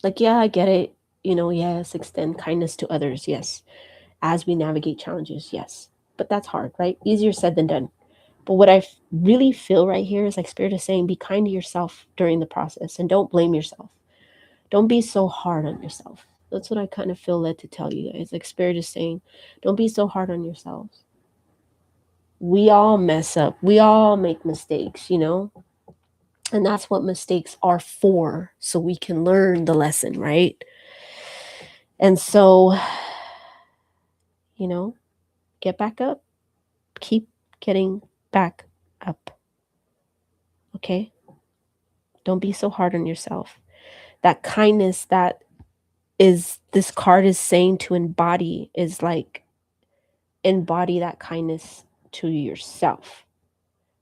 Like, yeah, I get it. Yes, extend kindness to others, yes, as we navigate challenges, yes. But that's hard, right? Easier said than done. But what I really feel right here is like spirit is saying, be kind to yourself during the process and don't blame yourself. Don't be so hard on yourself. That's what I kind of feel led to tell you guys. Like spirit is saying, don't be so hard on yourselves. We all mess up. We all make mistakes. And that's what mistakes are for, so we can learn the lesson, right? And so, get back up. Keep getting back up. Okay? Don't be so hard on yourself. That kindness that is this card is saying to embody is like embody that kindness to yourself.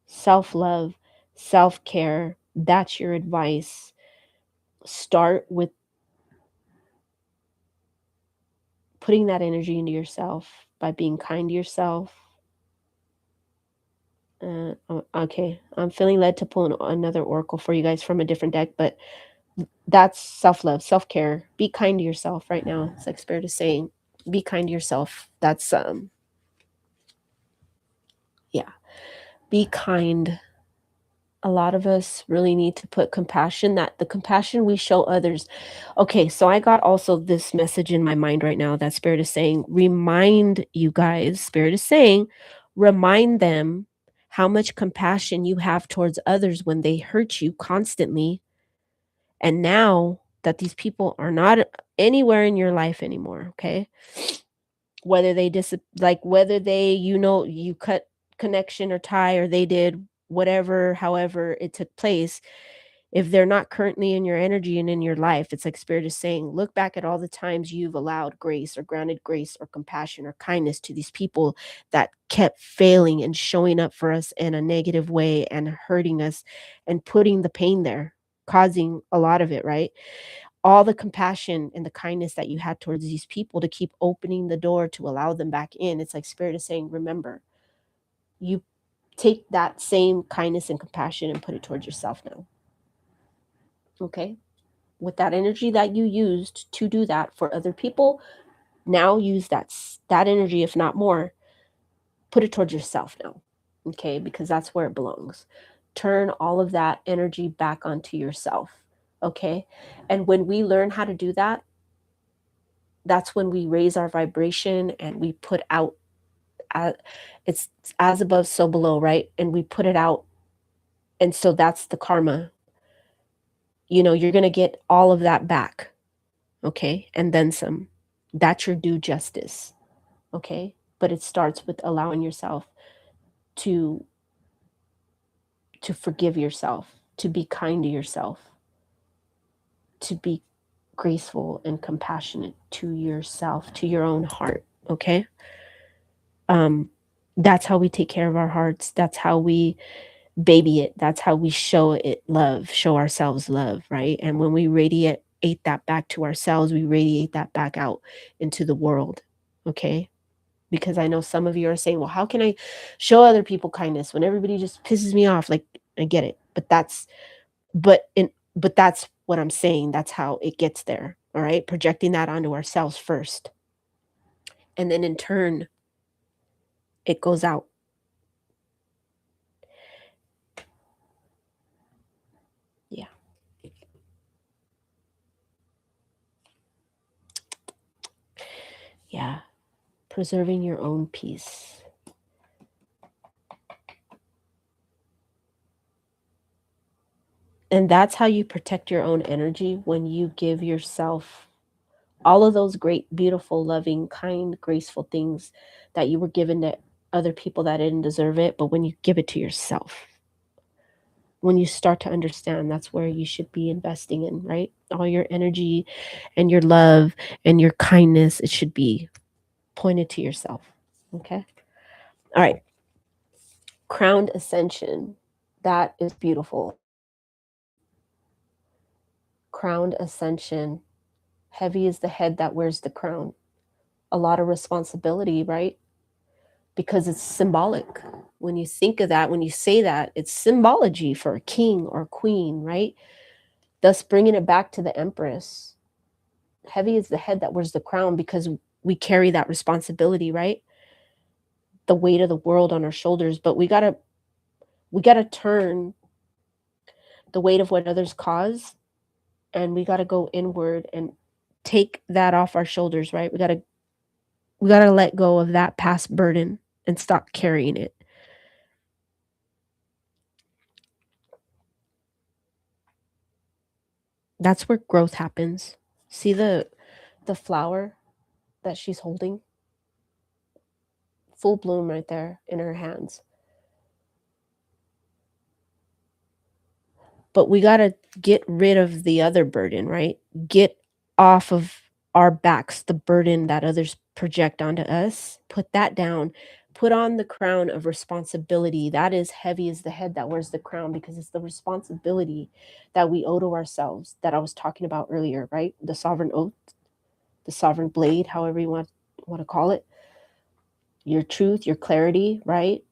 Self-love, self-care, that's your advice. Start with putting that energy into yourself by being kind to yourself. Okay, I'm feeling led to pull another oracle for you guys from a different deck, but that's self-love, self-care. Be kind to yourself right now. It's like spirit is saying, be kind to yourself. That's yeah. Be kind A lot of us really need to put compassion, that the compassion we show others. Okay, so I got also this message in my mind right now that Spirit is saying, remind you guys, Spirit is saying, remind them how much compassion you have towards others when they hurt you constantly. And now that these people are not anywhere in your life anymore, okay? Whether they like whether they, you cut connection or tie, or they did whatever, however it took place, if they're not currently in your energy and in your life, it's like Spirit is saying, look back at all the times you've allowed grace or granted grace or compassion or kindness to these people that kept failing and showing up for us in a negative way and hurting us and putting the pain there, causing a lot of it, right? All the compassion and the kindness that you had towards these people to keep opening the door to allow them back in. It's like Spirit is saying, remember, you take that same kindness and compassion and put it towards yourself now. Okay? With that energy that you used to do that for other people, now use that energy, if not more, put it towards yourself now. Okay? Because that's where it belongs. Turn all of that energy back onto yourself. Okay? And when we learn how to do that, that's when we raise our vibration and we put out, it's as above, so below, right? And we put it out. And so that's the karma. You're going to get all of that back. Okay? And then some. That's your due justice. Okay? But it starts with allowing yourself to forgive yourself, to be kind to yourself, to be graceful and compassionate to yourself, to your own heart. Okay? Um that's how we take care of our hearts. That's how we baby it. That's how we show it love, show ourselves love, right? And when we radiate that back to ourselves, we radiate that back out into the world. Okay? Because I know some of you are saying, well, how can I show other people kindness when everybody just pisses me off? Like, I get it. But that's what I'm saying. That's how it gets there. All right. Projecting that onto ourselves first. And then in turn, it goes out. Yeah. Yeah. Preserving your own peace. And that's how you protect your own energy, when you give yourself all of those great, beautiful, loving, kind, graceful things that you were given to other people that didn't deserve it. But when you give it to yourself, when you start to understand, that's where you should be investing in, right? All your energy and your love and your kindness, it should be pointed to yourself. Okay. All right. Crowned ascension. That is beautiful. Crowned ascension. Heavy is the head that wears the crown. A lot of responsibility, right? Because it's symbolic. When you think of that, when you say that, it's symbology for a king or queen, right? Thus bringing it back to the empress. Heavy is the head that wears the crown, because we carry that responsibility, right? The weight of the world on our shoulders, but we got to turn the weight of what others cause, and we got to go inward and take that off our shoulders, right? We got to let go of that past burden and stop carrying it. That's where growth happens. See the flower that she's holding? Full bloom right there in her hands. But we got to get rid of the other burden, right? Get off of our backs the burden that others project onto us. Put that down. Put on the crown of responsibility. That is heavy as the head that wears the crown, because it's the responsibility that we owe to ourselves that I was talking about earlier, right? The sovereign oath, the sovereign blade, however you want to call it. Your truth, your clarity, right?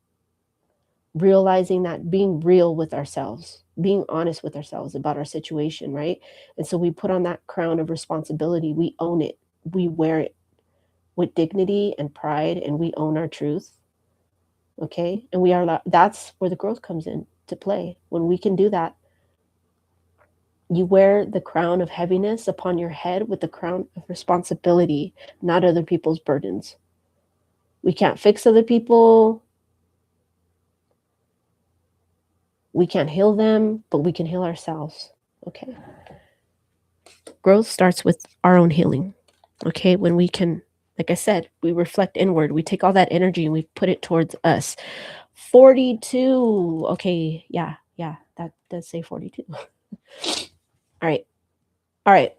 Realizing that, being real with ourselves, being honest with ourselves about our situation, right? And so we put on that crown of responsibility. We own it. We wear it with dignity and pride, and we own our truth. Okay? And that's where the growth comes in. to play, when we can do that. You wear the crown of heaviness upon your head with the crown of responsibility, not other people's burdens. We can't fix other people. We can't heal them, but we can heal ourselves. Okay. Growth starts with our own healing. Okay. When we can, like I said, we reflect inward. We take all that energy and we put it towards us. 42. Okay. Yeah. That does say 42. All right.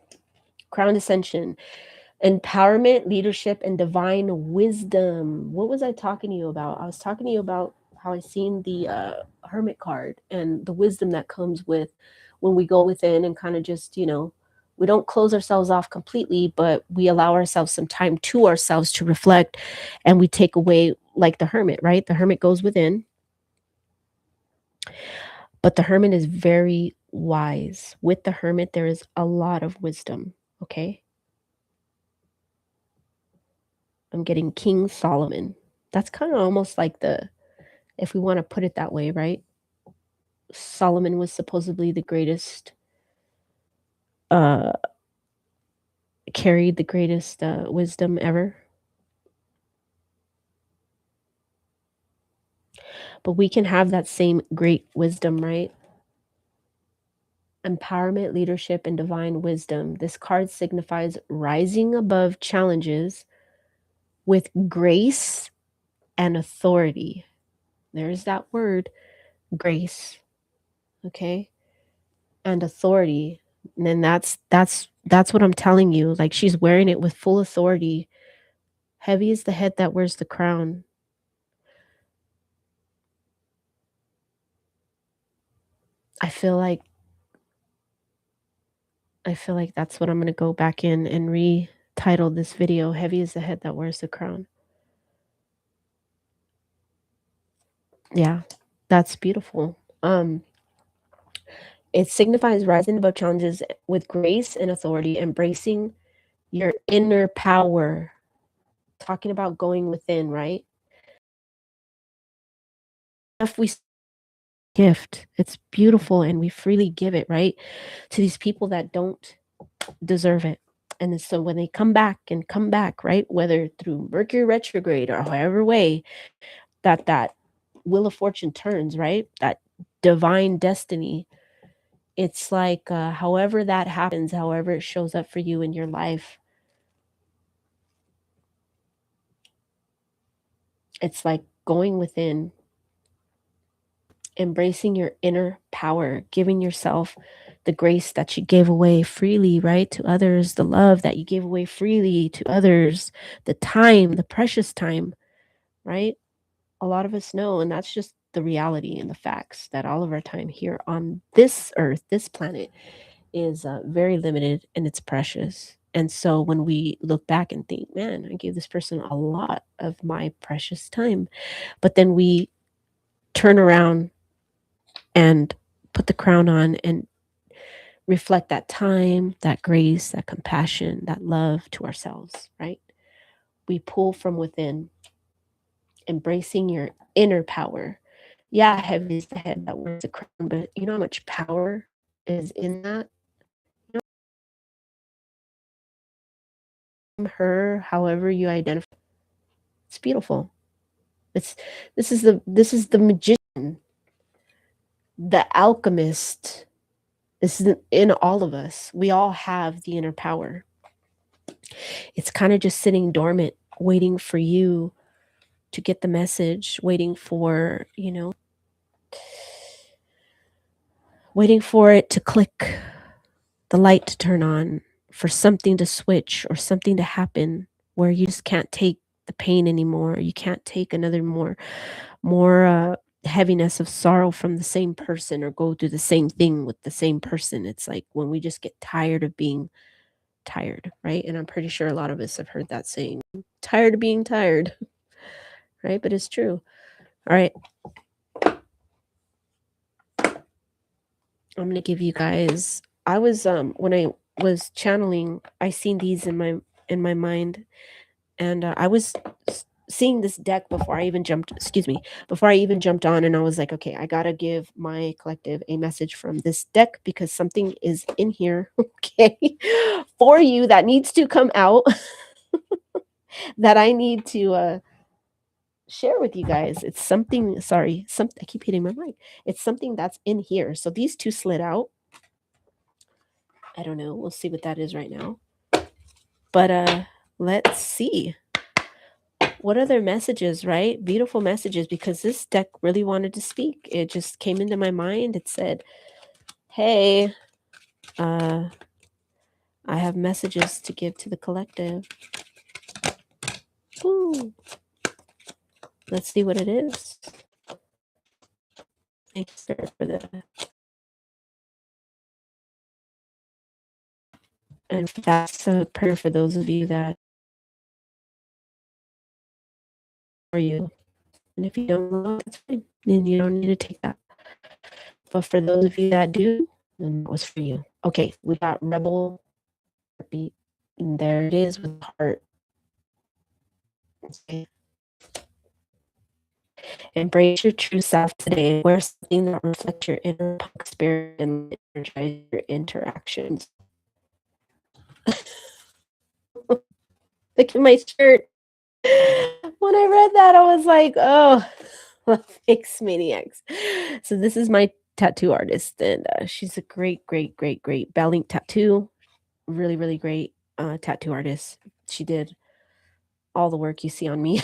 Crown ascension. Empowerment, leadership, and divine wisdom. What was I talking to you about? I was talking to you about how I seen the hermit card and the wisdom that comes with when we go within and kind of just, we don't close ourselves off completely, but we allow ourselves some time to ourselves to reflect, and we take away, like the hermit, right? The hermit goes within, but the hermit is very wise. With the hermit, there is a lot of wisdom, okay? I'm getting King Solomon. That's kind of almost like if we want to put it that way, right? Solomon was supposedly the greatest, uh, carried the greatest wisdom ever. But we can have that same great wisdom, right? Empowerment, leadership, and divine wisdom. This card signifies rising above challenges with grace and authority. There's that word, grace. Okay? And authority. And then that's what I'm telling you. Like, she's wearing it with full authority. Heavy is the head that wears the crown. I feel like that's what I'm going to go back in and retitle this video. Heavy is the head that wears the crown. Yeah, that's beautiful. It signifies rising above challenges with grace and authority, embracing your inner power. Talking about going within, right? If we gift, it's beautiful, and we freely give it, right, to these people that don't deserve it. And so when they come back, right, whether through Mercury retrograde or however way that wheel of fortune turns, right, that divine destiny, it's like however that happens, however it shows up for you in your life, it's like going within, embracing your inner power, giving yourself the grace that you gave away freely, right, to others, the love that you gave away freely to others, the time, the precious time, right? A lot of us know, and that's just the reality and the facts, that all of our time here on this earth, this planet, is very limited and it's precious. And so when we look back and think, man, I gave this person a lot of my precious time, but then we turn around and put the crown on and reflect that time, that grace, that compassion, that love to ourselves, right? We pull from within, embracing your inner power. Yeah, heavy is the head that wears the crown, but you know how much power is in that? Her, however you identify, it's beautiful. It's this is the magician, the alchemist. This is in all of us. We all have the inner power. It's kind of just sitting dormant, waiting for you to get the message, waiting for, waiting for it to click, the light to turn on, for something to switch or something to happen where you just can't take the pain anymore. You can't take another more heaviness of sorrow from the same person, or go through the same thing with the same person. It's like when we just get tired of being tired, right? And I'm pretty sure a lot of us have heard that saying, tired of being tired, right? But it's true. All right. I'm gonna give you guys. I was when I was channeling, I seen these in my mind, and I was seeing this deck before I even jumped, excuse me, before I even jumped on, and I was like, okay, I gotta give my collective a message from this deck because something is in here, okay, for you that needs to come out, that I need to share with you guys. It's something, sorry, I keep hitting my mic. It's something that's in here. So these two slid out. I don't know. We'll see what that is right now. But let's see. What are their messages, right? Beautiful messages, because this deck really wanted to speak. It just came into my mind. It said, hey, I have messages to give to the collective. Woo. Let's see what it is. Thanks for the, and that's a prayer for those of you that are you. And if you don't know, that's fine. Then you don't need to take that. But for those of you that do, then that was for you. Okay, we got Rebel Heartbeat. And there it is with heart. Okay. Embrace your true self today. Wear something that reflects your inner punk spirit and energize your interactions. Look at my shirt. When I read that, I was like, oh, Fix Maniacs. So this is my tattoo artist, and she's a great, great, great, great Bell-Link tattoo. Really, really great tattoo artist. She did all the work you see on me.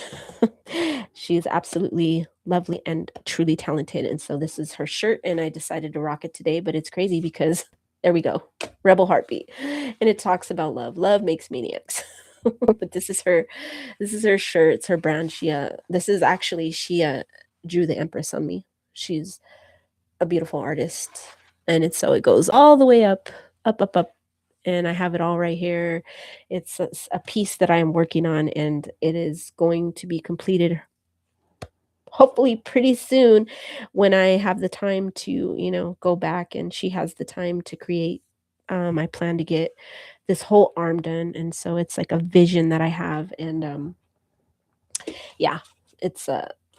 She's absolutely lovely and truly talented. And so this is her shirt, and I decided to rock it today. But it's crazy because there we go, Rebel Heartbeat, and it talks about love. Love makes maniacs. But this is her shirt. It's her brand. This is actually she drew the Empress on me. She's a beautiful artist, and it goes all the way up, up, up, up, and I have it all right here. It's a piece that I am working on, and it is going to be completed hopefully pretty soon when I have the time to, go back and she has the time to create. I plan to get this whole arm done, and so it's like a vision that I have, and yeah, it's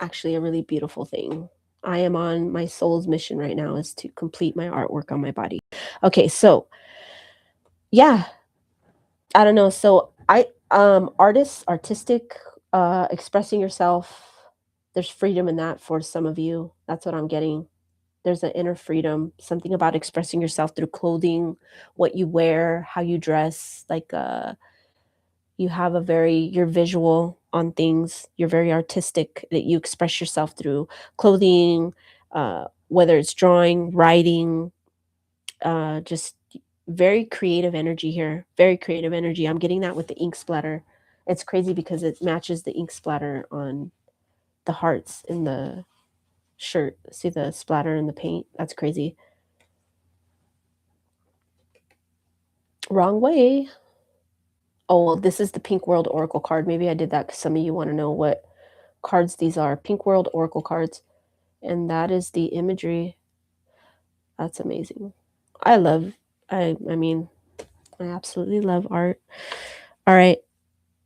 actually a really beautiful thing. I am on my soul's mission right now is to complete my artwork on my body. Okay, so yeah, I don't know. So artists, artistic, expressing yourself, there's freedom in that for some of you. That's what I'm getting. There's an inner freedom, something about expressing yourself through clothing, what you wear, how you dress, like you have you're visual on things, you're very artistic, that you express yourself through clothing, whether it's drawing, writing, just very creative energy here. Very creative energy. I'm getting that with the ink splatter. It's crazy because it matches the ink splatter on the hearts in the shirt. See the splatter in the paint? That's crazy. Wrong way. Oh, well, this is the Pink World Oracle card. Maybe I did that because some of you want to know what cards these are. Pink World Oracle cards. And that is the imagery. That's amazing. I mean, I absolutely love art. All right.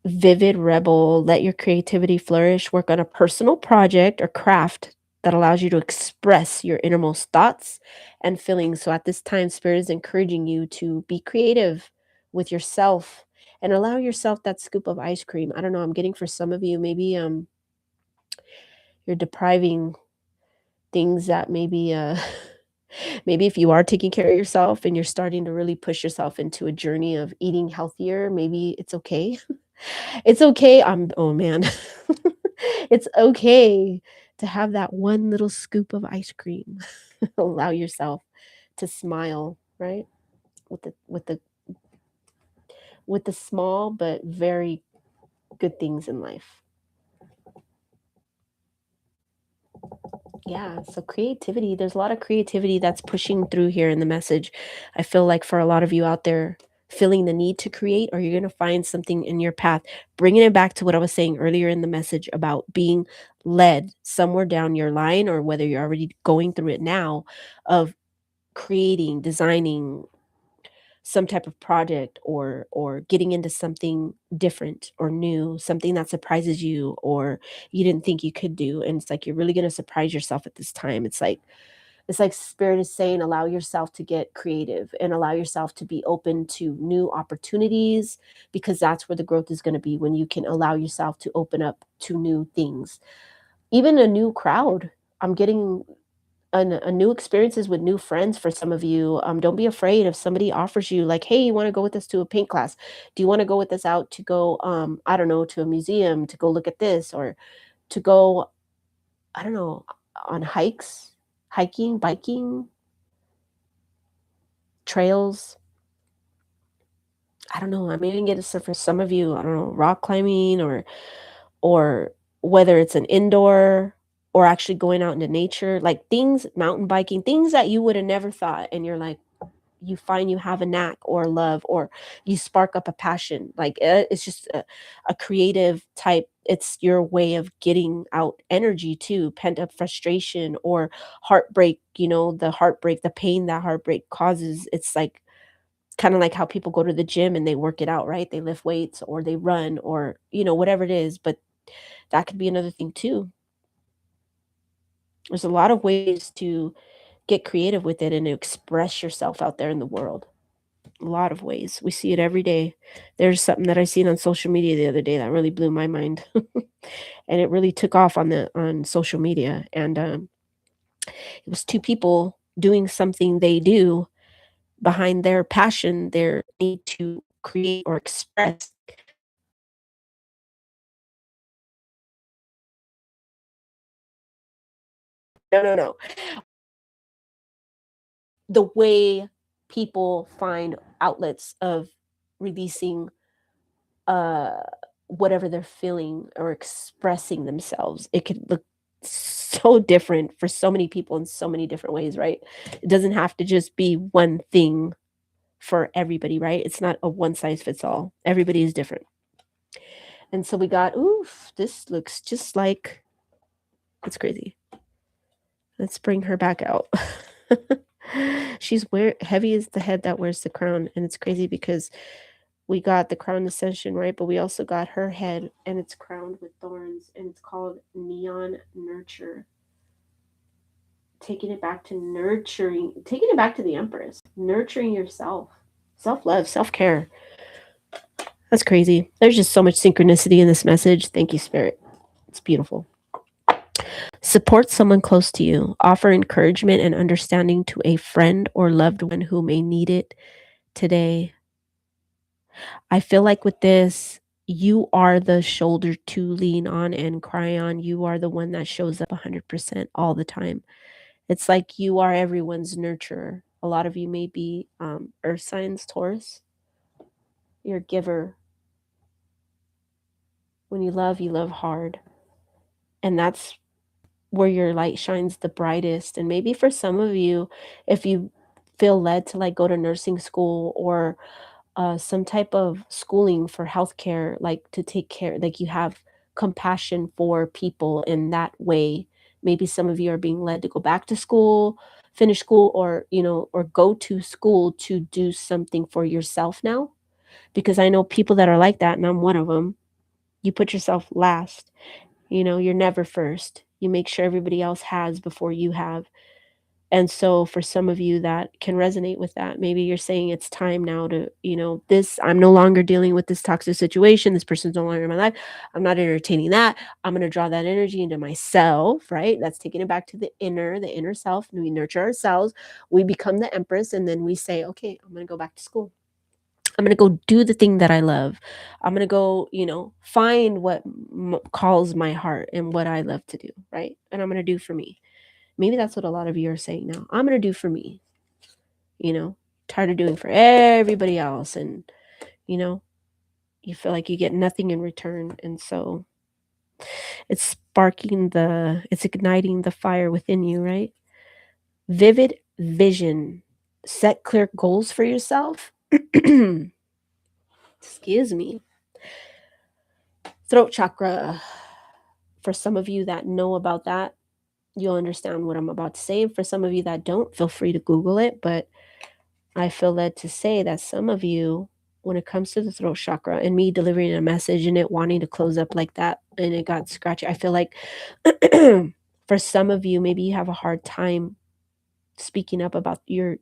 Vivid Rebel, let your creativity flourish. Work on a personal project or craft that allows you to express your innermost thoughts and feelings. So at this time, Spirit is encouraging you to be creative with yourself and allow yourself that scoop of ice cream. I don't know, I'm getting for some of you, maybe you're depriving things that maybe maybe if you are taking care of yourself and you're starting to really push yourself into a journey of eating healthier, maybe it's okay. It's okay. Oh man. It's okay to have that one little scoop of ice cream. Allow yourself to smile, right? With the small but very good things in life. Yeah, so creativity, there's a lot of creativity that's pushing through here in the message. I feel like for a lot of you out there feeling the need to create, or you're going to find something in your path, bringing it back to what I was saying earlier in the message about being led somewhere down your line, or whether you're already going through it now, of creating, designing some type of project, or getting into something different or new, something that surprises you or you didn't think you could do. And it's like you're really going to surprise yourself at this time. It's like spirit is saying allow yourself to get creative and allow yourself to be open to new opportunities, because that's where the growth is going to be, when you can allow yourself to open up to new things, even a new crowd. I'm getting a new experiences with new friends for some of you. Don't be afraid if somebody offers you like, hey, you want to go with us to a paint class? Do you want to go with us out to go, I don't know, to a museum to go look at this, or to go, I don't know, on hikes, hiking, biking, trails. I don't know. I mean, even get it for some of you, I don't know, rock climbing, or whether it's an indoor or actually going out into nature, like things, mountain biking, things that you would have never thought. And you're like, you find you have a knack or love, or you spark up a passion. Like it's just a creative type. It's your way of getting out energy too, pent up frustration or heartbreak, the heartbreak, the pain that heartbreak causes. It's like kind of like how people go to the gym and they work it out, right? They lift weights or they run, or whatever it is. But that could be another thing too. There's a lot of ways to get creative with it and to express yourself out there in the world. A lot of ways. We see it every day. There's something that I seen on social media the other day that really blew my mind. And it really took off on social media. And it was two people doing something they do behind their passion, their need to create or express. No, no, no. The way people find outlets of releasing uh whatever they're feeling or expressing themselves. It could look so different for so many people in so many different ways, right? It doesn't have to just be one thing for everybody, right? It's not a one size fits all. Everybody is different. And so we got, oof, this looks just like, it's crazy. Let's bring her back out. She's heavy as the head that wears the crown. And it's crazy because we got the crown ascension, right? But we also got her head, and it's crowned with thorns, and it's called Neon Nurture. Taking it back to nurturing, taking it back to the Empress, nurturing yourself, self love, self care. That's crazy. There's just so much synchronicity in this message. Thank you, Spirit. It's beautiful. Support someone close to you. Offer encouragement and understanding to a friend or loved one who may need it today. I feel like with this, you are the shoulder to lean on and cry on. You are the one that shows up 100% all the time. It's like you are everyone's nurturer. A lot of you may be earth signs, Taurus. You're a giver. When you love hard. And that's where your light shines the brightest. And maybe for some of you, if you feel led to like go to nursing school or some type of schooling for healthcare, like to take care, like you have compassion for people in that way. Maybe some of you are being led to go back to school, finish school, or, or go to school to do something for yourself now. Because I know people that are like that, and I'm one of them. You put yourself last, you're never first. You make sure everybody else has before you have. And so for some of you that can resonate with that, maybe you're saying it's time now to, this, I'm no longer dealing with this toxic situation. This person's no longer in my life. I'm not entertaining that. I'm going to draw that energy into myself, right? That's taking it back to the inner self. And we nurture ourselves. We become the Empress. And then we say, okay, I'm going to go back to school. I'm going to go do the thing that I love. I'm going to go, find what calls my heart and what I love to do, right? And I'm going to do for me. Maybe that's what a lot of you are saying now. I'm going to do for me, you know, tired of doing for everybody else. And, you feel like you get nothing in return. And so it's igniting the fire within you, right? Vivid vision. Set clear goals for yourself. Excuse me. Throat chakra. For some of you that know about that, you'll understand what I'm about to say. And for some of you that don't, feel free to Google it. But I feel led to say that some of you, when it comes to the throat chakra and me delivering a message and it wanting to close up like that and it got scratchy, I feel like for some of you, maybe you have a hard time speaking up about your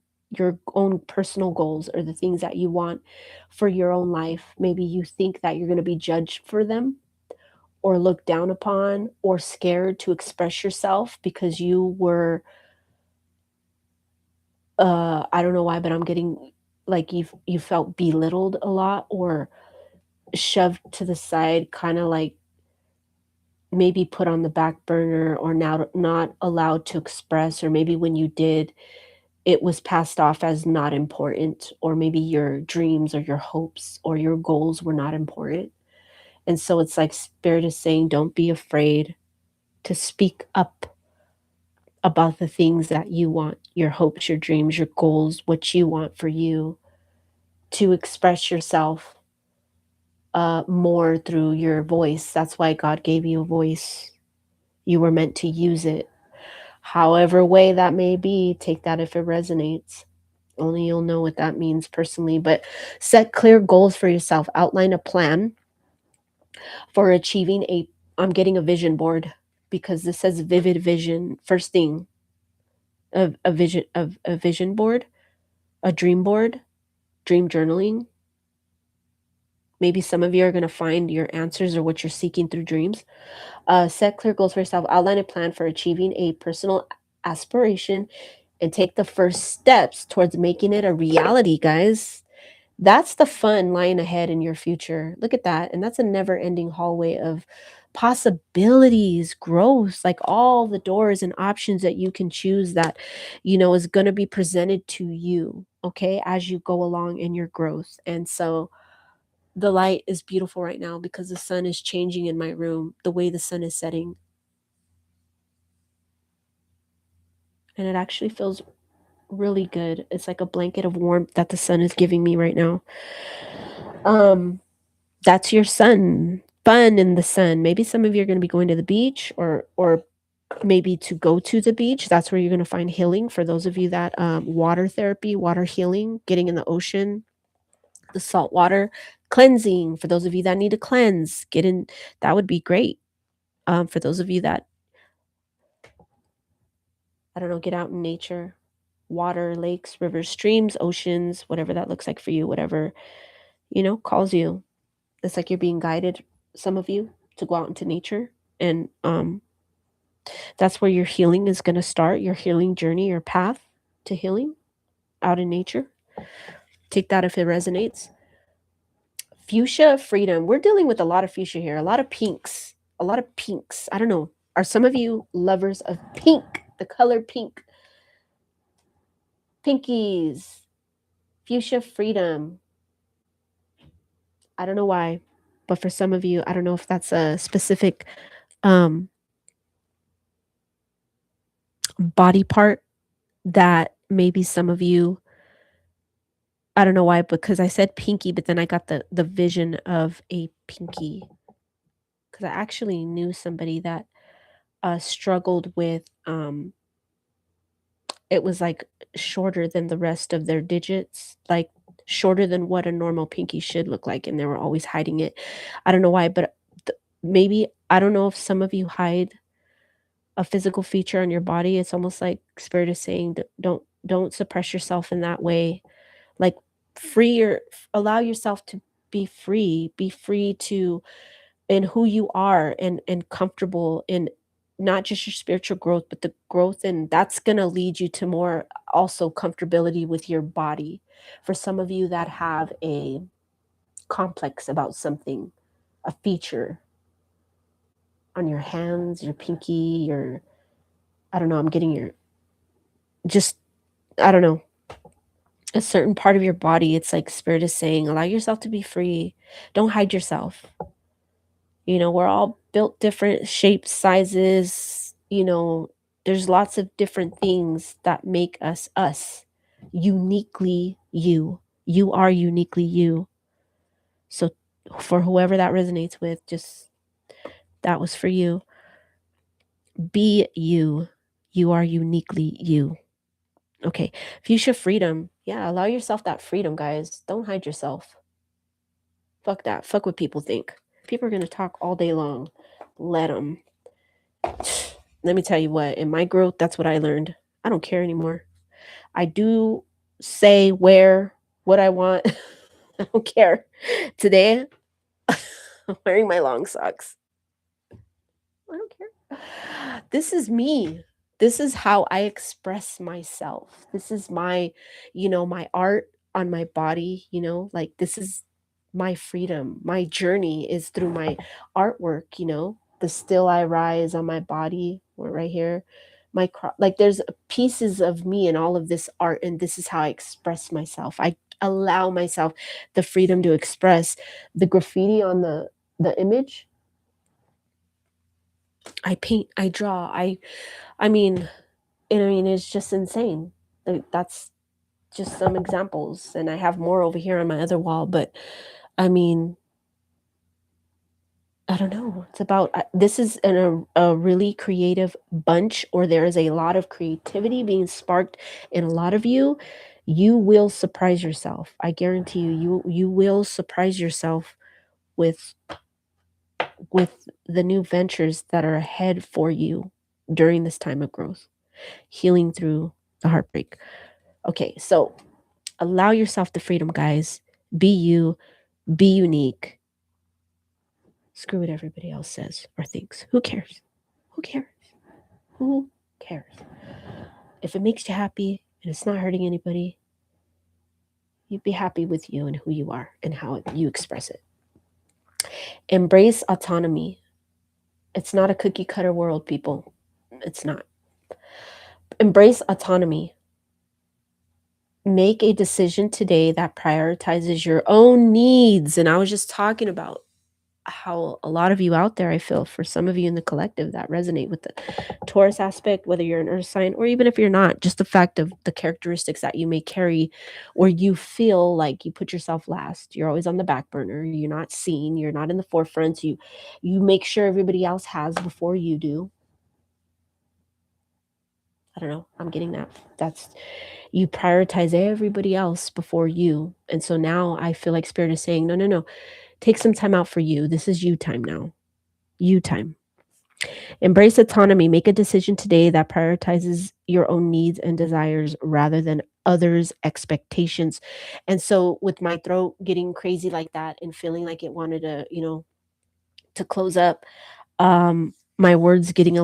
own personal goals or the things that you want for your own life. Maybe you think that you're going to be judged for them or looked down upon or scared to express yourself because you were I don't know why, but I'm getting like you felt belittled a lot or shoved to the side, kind of like maybe put on the back burner or now not allowed to express, or maybe when you did, it was passed off as not important, or maybe your dreams or your hopes or your goals were not important. And so it's like spirit is saying, don't be afraid to speak up about the things that you want, your hopes, your dreams, your goals, what you want for you, to express yourself more through your voice. That's why God gave you a voice. You were meant to use it. However way that may be, take that if it resonates. Only you'll know what that means personally. But set clear goals for yourself. Outline a plan for achieving I'm getting a vision board because this says vivid vision. First thing, a vision board, a dream board, dream journaling. Maybe some of you are going to find your answers or what you're seeking through dreams. Set clear goals for yourself. Outline a plan for achieving a personal aspiration and take the first steps towards making it a reality, guys. That's the fun lying ahead in your future. Look at that. And that's a never ending hallway of possibilities, growth, like all the doors and options that you can choose that, is going to be presented to you, okay, as you go along in your growth. And so the light is beautiful right now because the sun is changing in my room, the way the sun is setting. And it actually feels really good. It's like a blanket of warmth that the sun is giving me right now. That's your sun. Fun in the sun. Maybe some of you are going to be going to the beach or maybe to go to the beach. That's where you're going to find healing. For those of you that water therapy, water healing, getting in the ocean, the salt water, cleansing. For those of you that need to cleanse, get in. That would be great. For those of you that, I don't know, get out in nature, water, lakes, rivers, streams, oceans, whatever that looks like for you, whatever, calls you. It's like you're being guided, some of you, to go out into nature. And that's where your healing is going to start, your healing journey, your path to healing out in nature. Take that if it resonates. Fuchsia freedom. We're dealing with a lot of fuchsia here, a lot of pinks, a lot of pinks. I don't know. Are some of you lovers of pink, the color pink? Pinkies, fuchsia freedom. I don't know why, but for some of you, I don't know if that's a specific body part that maybe some of you, I don't know why, because I said pinky, but then I got the vision of a pinky because I actually knew somebody that struggled with it was like shorter than the rest of their digits, like shorter than what a normal pinky should look like, and they were always hiding it. I don't know why, but maybe, I don't know if some of you hide a physical feature on your body. It's almost like spirit is saying, don't suppress yourself in that way. Like free your allow yourself to be free to in who you are and comfortable in not just your spiritual growth, but the growth, and that's going to lead you to more also comfortability with your body. For some of you that have a complex about something, a feature on your hands, your pinky, your, I don't know, I'm getting your, just, I don't know, a certain part of your body. It's like spirit is saying, allow yourself to be free. Don't hide yourself. We're all built different shapes, sizes, there's lots of different things that make us us. Uniquely you. You are uniquely you. So for whoever that resonates with, just that was for you. Be you. You are uniquely you. Okay. Fuchsia freedom. Yeah, allow yourself that freedom, guys. Don't hide yourself. Fuck that. Fuck what people think. People are going to talk all day long. Let them. Let me tell you what, in my growth, that's what I learned. I don't care anymore. I do say, wear what I want. I don't care. Today, I'm wearing my long socks. I don't care. This is me. This is how I express myself. This is my, my art on my body, like this is my freedom. My journey is through my artwork, the still I rise on my body, or right here. Like there's pieces of me in all of this art, and this is how I express myself. I allow myself the freedom to express. The graffiti on the image, I paint, I draw, I mean, it's just insane. That's just some examples, and I have more over here on my other wall. But I mean, I don't know. It's about this is a really creative bunch, or there is a lot of creativity being sparked in a lot of you. You will surprise yourself. I guarantee you. You will surprise yourself with the new ventures that are ahead for you during this time of growth, healing through the heartbreak. Okay, so allow yourself the freedom, guys. Be you, be unique. Screw what everybody else says or thinks. Who cares? Who cares? Who cares? If it makes you happy and it's not hurting anybody, you'd be happy with you and who you are and how you express it. Embrace autonomy. It's not a cookie cutter world, people. It's not. Embrace autonomy. Make a decision today that prioritizes your own needs. And I was just talking about how a lot of you out there, I feel for some of you in the collective that resonate with the Taurus aspect, whether you're an earth sign or even if you're not, just the fact of the characteristics that you may carry, or you feel like you put yourself last. You're always on the back burner. You're not seen. You're not in the forefront. You make sure everybody else has before you do. I don't know. I'm getting that. That's you prioritize everybody else before you. And so now I feel like Spirit is saying, no, no, no. Take some time out for you. This is you time now. You time. Embrace autonomy. Make a decision today that prioritizes your own needs and desires rather than others' expectations. And so with my throat getting crazy like that and feeling like it wanted to, to close up, my words getting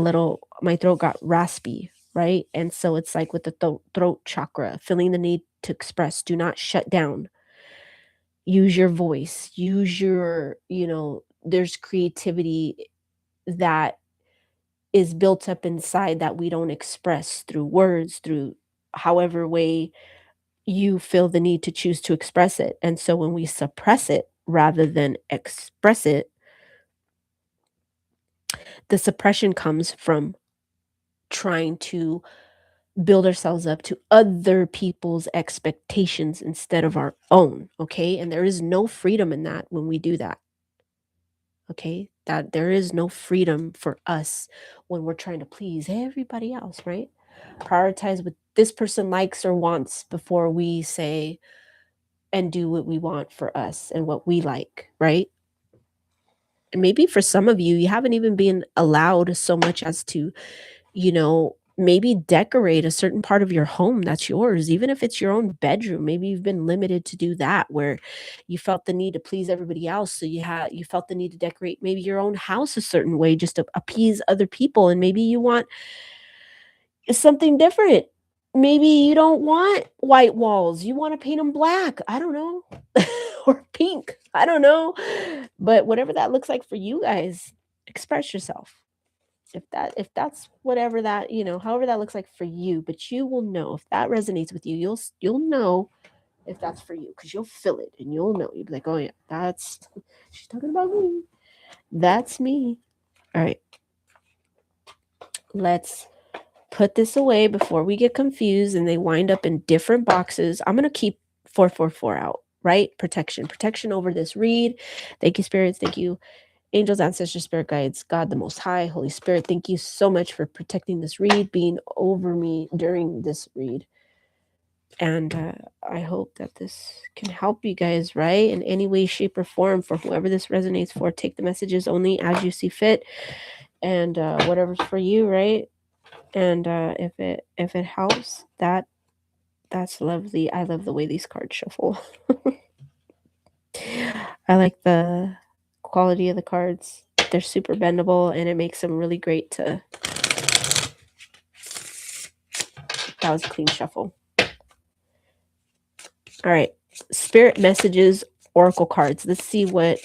my throat got raspy, right? And so it's like with the throat chakra, feeling the need to express, do not shut down. Use your voice, use your, there's creativity that is built up inside that we don't express through words, through however way you feel the need to choose to express it. And so when we suppress it rather than express it, the suppression comes from trying to build ourselves up to other people's expectations instead of our own. Okay. And there is no freedom in that when we do that. Okay. That there is no freedom for us when we're trying to please everybody else, right? Prioritize what this person likes or wants before we say and do what we want for us and what we like, right? And maybe for some of you, you haven't even been allowed so much as to, maybe decorate a certain part of your home that's yours, even if it's your own bedroom. Maybe you've been limited to do that where you felt the need to please everybody else. So you felt the need to decorate maybe your own house a certain way just to appease other people. And maybe you want something different. Maybe you don't want white walls. You want to paint them black. I don't know. Or pink. I don't know. But whatever that looks like for you guys, express yourself. If that's whatever that, however that looks like for you, but you will know if that resonates with you. You'll know if that's for you because you'll feel it and you'll know. You'll be like, oh yeah, that's she's talking about me. That's me. All right. Let's put this away before we get confused and they wind up in different boxes. I'm going to keep 444 out, right? Protection over this read. Thank you, spirits. Thank you, angels, ancestors, spirit guides, God, the Most High, Holy Spirit. Thank you so much for protecting this read, being over me during this read. And I hope that this can help you guys, right? In any way, shape, or form. For whoever this resonates for, take the messages only as you see fit, and whatever's for you, right? And if it helps, that's lovely. I love the way these cards shuffle. I like the quality of the cards. They're super bendable, and it makes them really great to. That was a clean shuffle. All right, spirit messages, oracle cards. Let's see what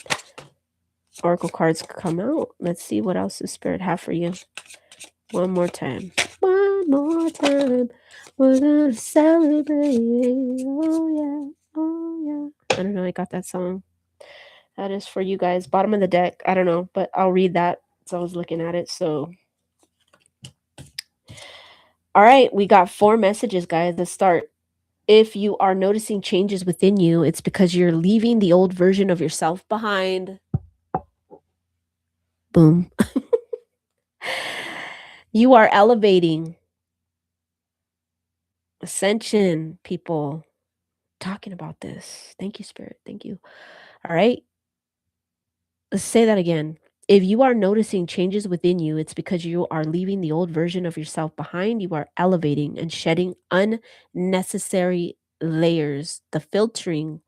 oracle cards come out. Let's see what else does spirit have for you. One more time. One more time. We're gonna celebrate. Oh yeah. Oh yeah. I don't know. I got that song. That is for you guys. Bottom of the deck. I don't know, but I'll read that. So I was looking at it. So, all right, we got 4 messages, guys. Let's start. If you are noticing changes within you, it's because you're leaving the old version of yourself behind. Boom. You are elevating. Ascension, people. Talking about this. Thank you, Spirit. Thank you. All right. Let's say that again. If you are noticing changes within you, it's because you are leaving the old version of yourself behind. You are elevating and shedding unnecessary layers, the filtering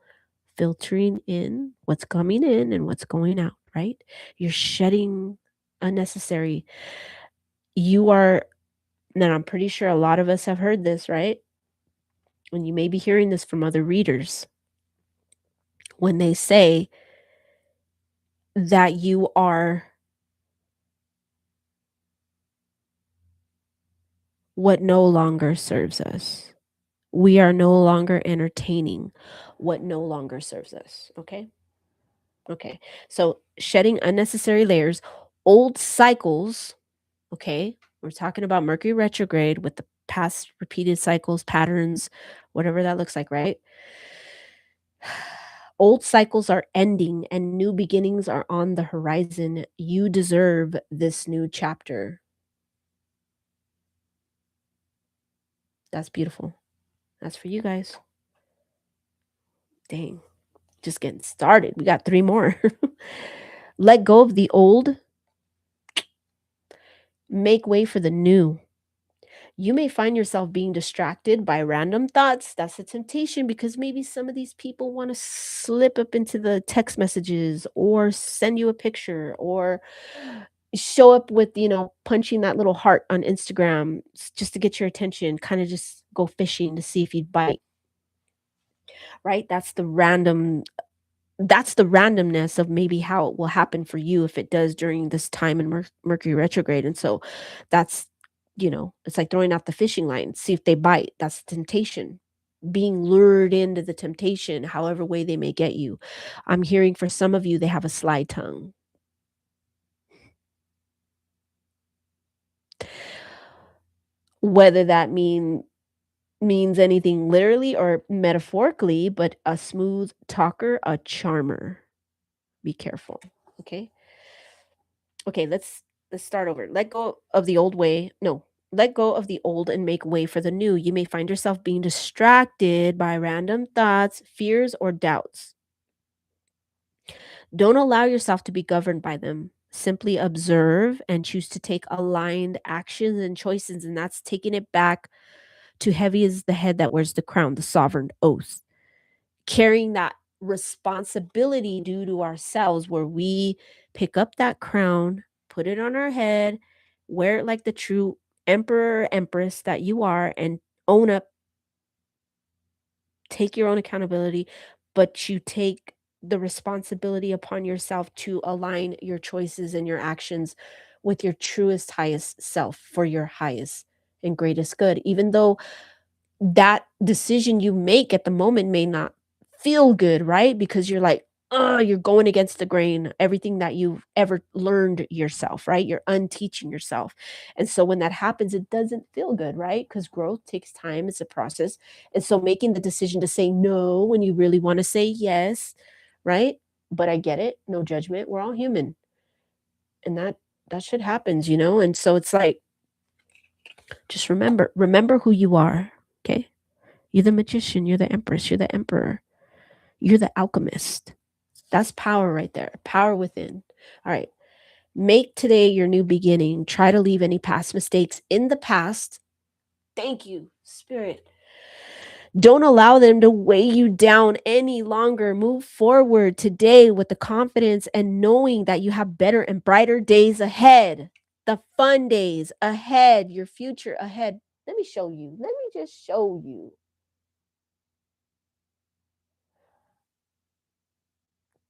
in what's coming in and what's going out, right? You're shedding unnecessary. You are, and I'm pretty sure a lot of us have heard this, right? And you may be hearing this from other readers when they say that you are what no longer serves us. We are no longer entertaining what no longer serves us. Okay. Okay. So shedding unnecessary layers, old cycles. Okay. We're talking about Mercury retrograde with the past repeated cycles, patterns, whatever that looks like, right? Old cycles are ending and new beginnings are on the horizon. You deserve this new chapter. That's beautiful. That's for you guys. Dang. Just getting started. We got 3 more. Let go of the old, make way for the new. You may find yourself being distracted by random thoughts. That's a temptation because maybe some of these people want to slip up into the text messages or send you a picture or show up with, punching that little heart on Instagram just to get your attention, kind of just go fishing to see if you'd bite, right? That's the randomness of maybe how it will happen for you if it does during this time in Mercury retrograde. And so that's, it's like throwing out the fishing line, see if they bite. That's temptation, being lured into the temptation, however way they may get you. I'm hearing for some of you, they have a sly tongue. Whether that means anything literally or metaphorically, but a smooth talker, a charmer. Be careful. Okay. Okay, let's start over. Let go of the old way. No, let go of the old and make way for the new. You may find yourself being distracted by random thoughts, fears, or doubts. Don't allow yourself to be governed by them. Simply observe and choose to take aligned actions and choices. And that's taking it back to heavy is the head that wears the crown, the sovereign oath. Carrying that responsibility due to ourselves, where we pick up that crown, put it on our head, wear it like the true emperor or empress that you are, and own up, take your own accountability, but you take the responsibility upon yourself to align your choices and your actions with your truest, highest self for your highest and greatest good. Even though that decision you make at the moment may not feel good, right? Because you're like, oh, you're going against the grain, everything that you've ever learned yourself, right? You're unteaching yourself. And so when that happens, it doesn't feel good, right? Because growth takes time, it's a process. And so making the decision to say no when you really want to say yes, right? But I get it, no judgment. We're all human. And that shit happens, And so it's like, just remember who you are, okay? You're the magician, you're the empress, you're the emperor, you're the alchemist. That's power right there. Power within. All right. Make today your new beginning. Try to leave any past mistakes in the past. Thank you, Spirit. Don't allow them to weigh you down any longer. Move forward today with the confidence and knowing that you have better and brighter days ahead. The fun days ahead, your future ahead. Let me show you. Let me just show you.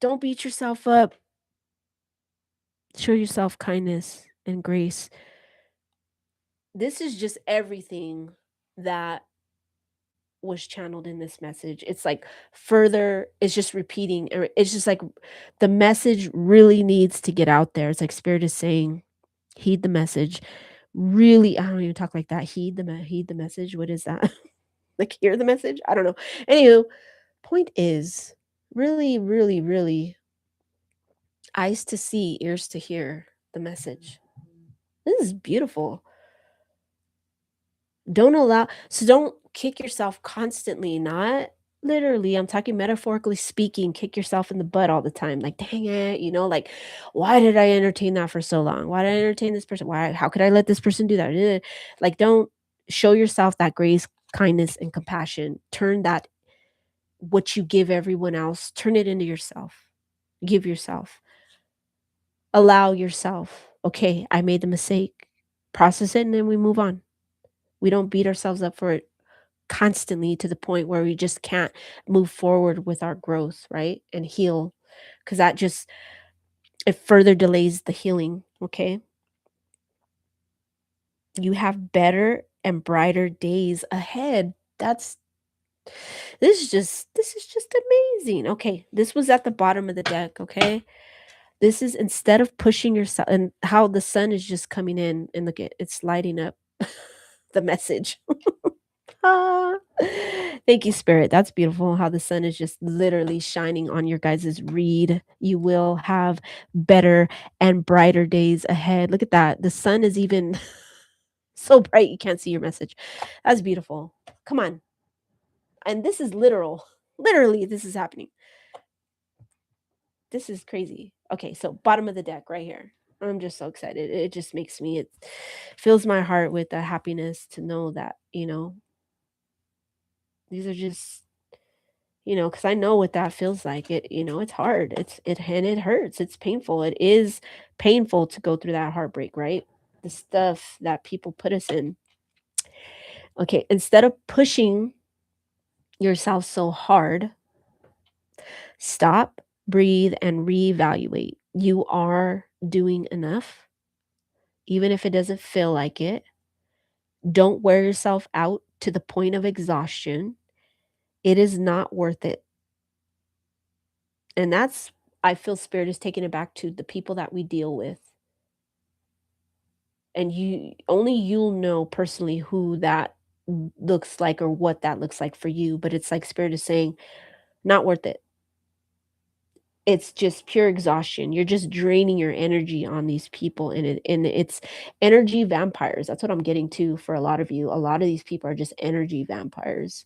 Don't beat yourself up. Show yourself kindness and grace. This is just everything that was channeled in this message. It's like further, it's just repeating. It's just like the message really needs to get out there. It's like Spirit is saying, heed the message. Really, I don't even talk like that. Heed the message. What is that? Like hear the message? I don't know. Anywho, point is really, really, really eyes to see, ears to hear the message. This is beautiful. Don't kick yourself constantly, not literally. I'm talking metaphorically speaking, kick yourself in the butt all the time. Like, dang it, like, why did I entertain that for so long? Why did I entertain this person? How could I let this person do that? Like, don't show yourself that grace, kindness, and compassion. Turn that what you give everyone else, turn it into yourself. Give yourself. Allow yourself. Okay, I made the mistake. Process it and then we move on. We don't beat ourselves up for it constantly to the point where we just can't move forward with our growth, right? And heal, because that just it further delays the healing. Okay, you have better and brighter days ahead. This is just amazing. Okay, this was at the bottom of the deck. Okay, this is instead of pushing yourself, and how the sun is just coming in and look at it's lighting up the message. Ah, thank you, Spirit. That's beautiful how the sun is just literally shining on your guys' read. You will have better and brighter days ahead. Look at that. The sun is even so bright you can't see your message. That's beautiful. Come on. And this is literal. Literally, this is happening. This is crazy. Okay, so bottom of the deck right here. I'm just so excited. It just makes me, it fills my heart with the happiness to know that, these are just because I know what that feels like. It's hard. And it hurts. It's painful. It is painful to go through that heartbreak, right? The stuff that people put us in. Okay, instead of pushing yourself so hard, stop, breathe, and reevaluate. You are doing enough, even if it doesn't feel like it. Don't wear yourself out to the point of exhaustion. It is not worth it. And that's, I feel Spirit is taking it back to the people that we deal with. And you'll know personally who that looks like or what that looks like for you, but it's like Spirit is saying, not worth it. It's just pure exhaustion. You're just draining your energy on these people, and it's energy vampires. That's what I'm getting to for a lot of you. A lot of these people are just energy vampires.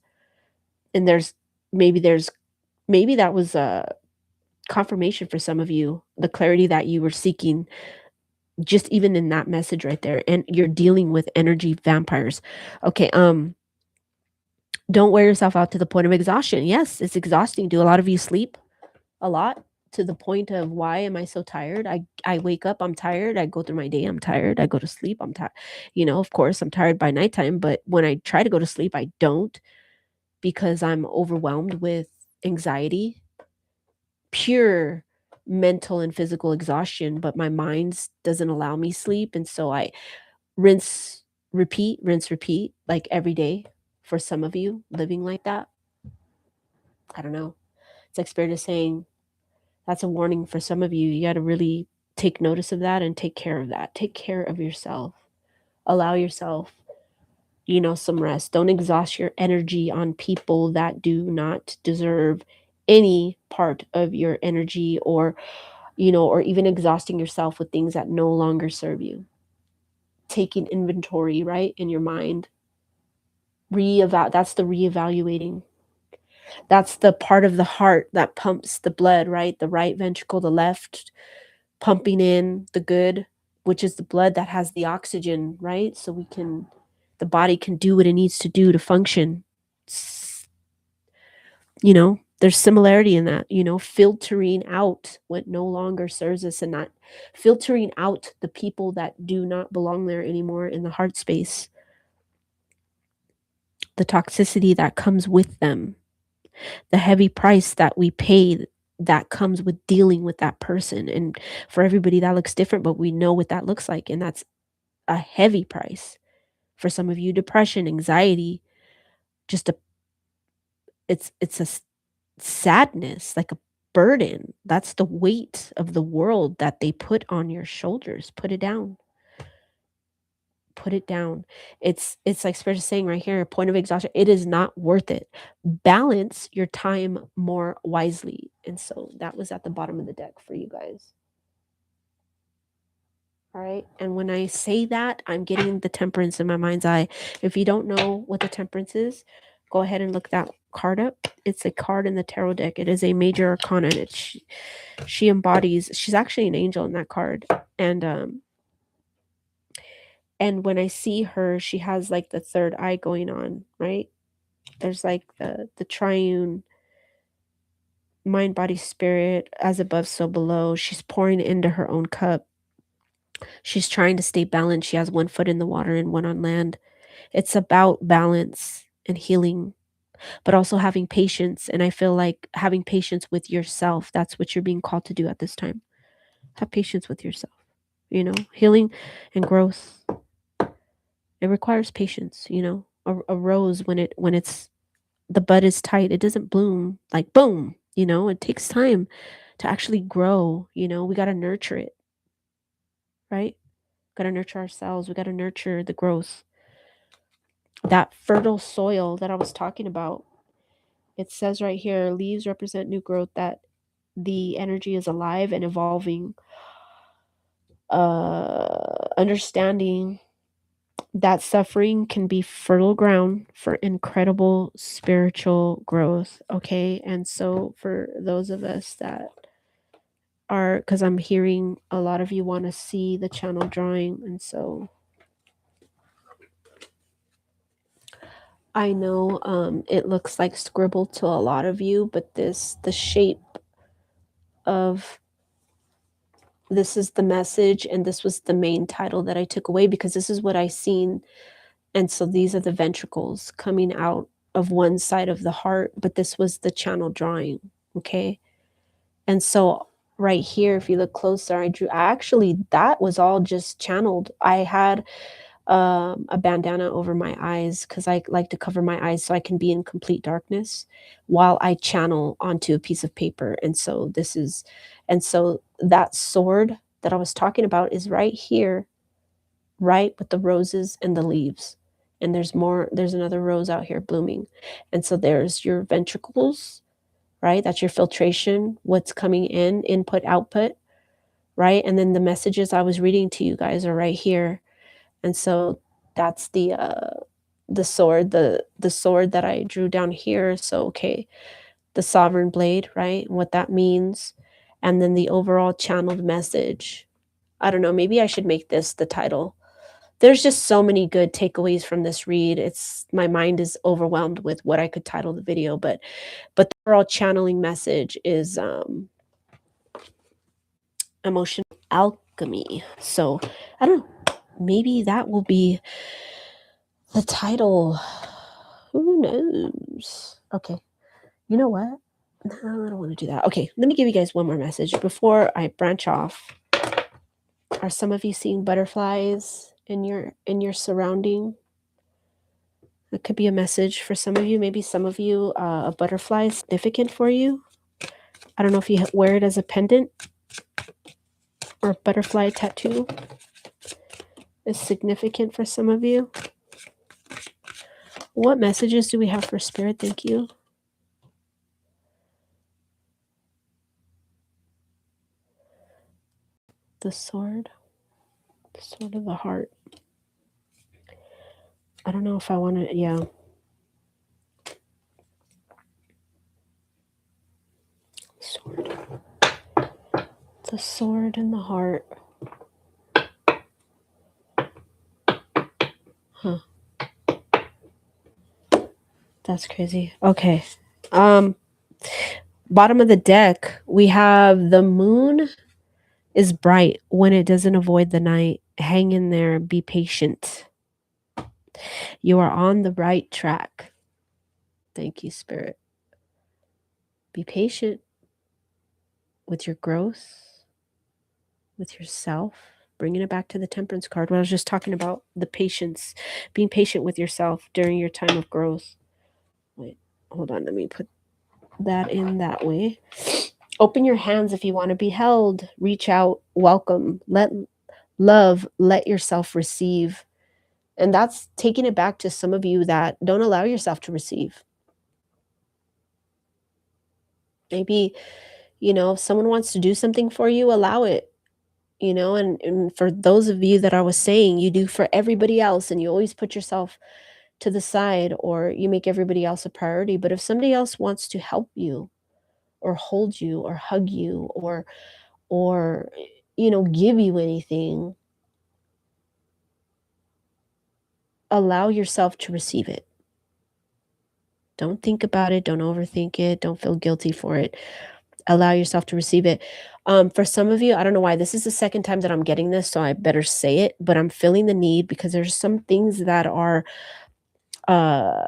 And there's maybe that was a confirmation for some of you, the clarity that you were seeking just even in that message right there, and you're dealing with energy vampires. Okay, don't wear yourself out to the point of exhaustion. Yes, it's exhausting. Do a lot of you sleep a lot to the point of why am I so tired? I wake up, I'm tired. I go through my day, I'm tired. I go to sleep, I'm tired. Of course, I'm tired by nighttime, but when I try to go to sleep, I don't because I'm overwhelmed with anxiety, pure mental and physical exhaustion, but my mind doesn't allow me sleep, and so I rinse, repeat, like every day for some of you living like that. I don't know. It's like Spirit is saying that's a warning for some of you. You got to really take notice of that and take care of that. Take care of yourself. Allow yourself, some rest. Don't exhaust your energy on people that do not deserve any part of your energy, or even exhausting yourself with things that no longer serve you. Taking inventory, right, in your mind. That's the reevaluating. That's the part of the heart that pumps the blood, right? The right ventricle, the left, pumping in the good, which is the blood that has the oxygen, right? So the body can do what it needs to do to function. There's similarity in that, filtering out what no longer serves us and not filtering out the people that do not belong there anymore in the heart space, the toxicity that comes with them, the heavy price that we pay that comes with dealing with that person. And for everybody that looks different, but we know what that looks like. And that's a heavy price. For some of you, depression, anxiety, just it's a sadness, like a burden. That's the weight of the world that they put on your shoulders. Put it down. Put it down. It's like Spirit is saying right here, a point of exhaustion. It is not worth it. Balance your time more wisely. And so that was at the bottom of the deck for you guys. All right. And when I say that, I'm getting the temperance in my mind's eye. If you don't know what the temperance is, go ahead and look that card up. It's a card in the tarot deck. It is a major arcana. And she embodies, she's actually an angel in that card. And when I see her, she has like the third eye going on, right? There's like the triune mind, body, spirit, as above, so below. She's pouring into her own cup. She's trying to stay balanced. She has one foot in the water and one on land. It's about balance and healing, but also having patience. And I feel like having patience with yourself, that's what you're being called to do at this time. Have patience with yourself. Healing and growth, it requires patience. A rose, when it's the bud is tight, it doesn't bloom like boom. It takes time to actually grow. We got to nurture it, right? Got to nurture ourselves. We got to nurture the growth. That fertile soil that I was talking about, it says right here, leaves represent new growth, that the energy is alive and evolving. Understanding that suffering can be fertile ground for incredible spiritual growth. Okay. And so for those of us that are, because I'm hearing a lot of you want to see the channel drawing. And so I know it looks like scribbled to a lot of you, but the shape of this is the message, and this was the main title that I took away because this is what I seen. And so these are the ventricles coming out of one side of the heart, but this was the channel drawing. Okay. And so right here, if you look closer, that was all just channeled. I had a bandana over my eyes because I like to cover my eyes so I can be in complete darkness while I channel onto a piece of paper. And so that sword that I was talking about is right here, right with the roses and the leaves. And there's another rose out here blooming. And so there's your ventricles, right? That's your filtration, what's coming in, input, output, right? And then the messages I was reading to you guys are right here. And so that's the sword, the sword that I drew down here. So okay, the sovereign blade, right? What that means, and then the overall channeled message. I don't know, maybe I should make this the title. There's just so many good takeaways from this read. My mind is overwhelmed with what I could title the video, but the overall channeling message is emotional alchemy. So I don't know, maybe that will be the title. Who knows? Okay. You know what? No, I don't want to do that. Okay, let me give you guys one more message before I branch off. Are some of you seeing butterflies in your surrounding? It could be a message for some of you. Maybe some of you, a butterfly is significant for you. I don't know if you wear it as a pendant or a butterfly tattoo is significant for some of you. What messages do we have for spirit? Thank you. The sword of the heart. I don't know if I want to, yeah. The sword and the heart. Huh. That's crazy. Okay. Bottom of the deck, we have the moon is bright when it doesn't avoid the night. Hang in there, be patient. You are on the right track. Thank you, Spirit. Be patient with your growth, with yourself. Bringing it back to the Temperance card, what I was just talking about, the patience, being patient with yourself during your time of growth. Wait, hold on, let me put that in that way. Open your hands if you want to be held. Reach out, welcome, let love, let yourself receive. And that's taking it back to some of you that don't allow yourself to receive. Maybe, if someone wants to do something for you, allow it. And for those of you that I was saying, you do for everybody else and you always put yourself to the side or you make everybody else a priority. But if somebody else wants to help you or hold you or hug you or give you anything, allow yourself to receive it. Don't think about it, don't overthink it, don't feel guilty for it. Allow yourself to receive it. For some of you, I don't know why this is the second time that I'm getting this, so I better say it, but I'm feeling the need because there's some things that are uh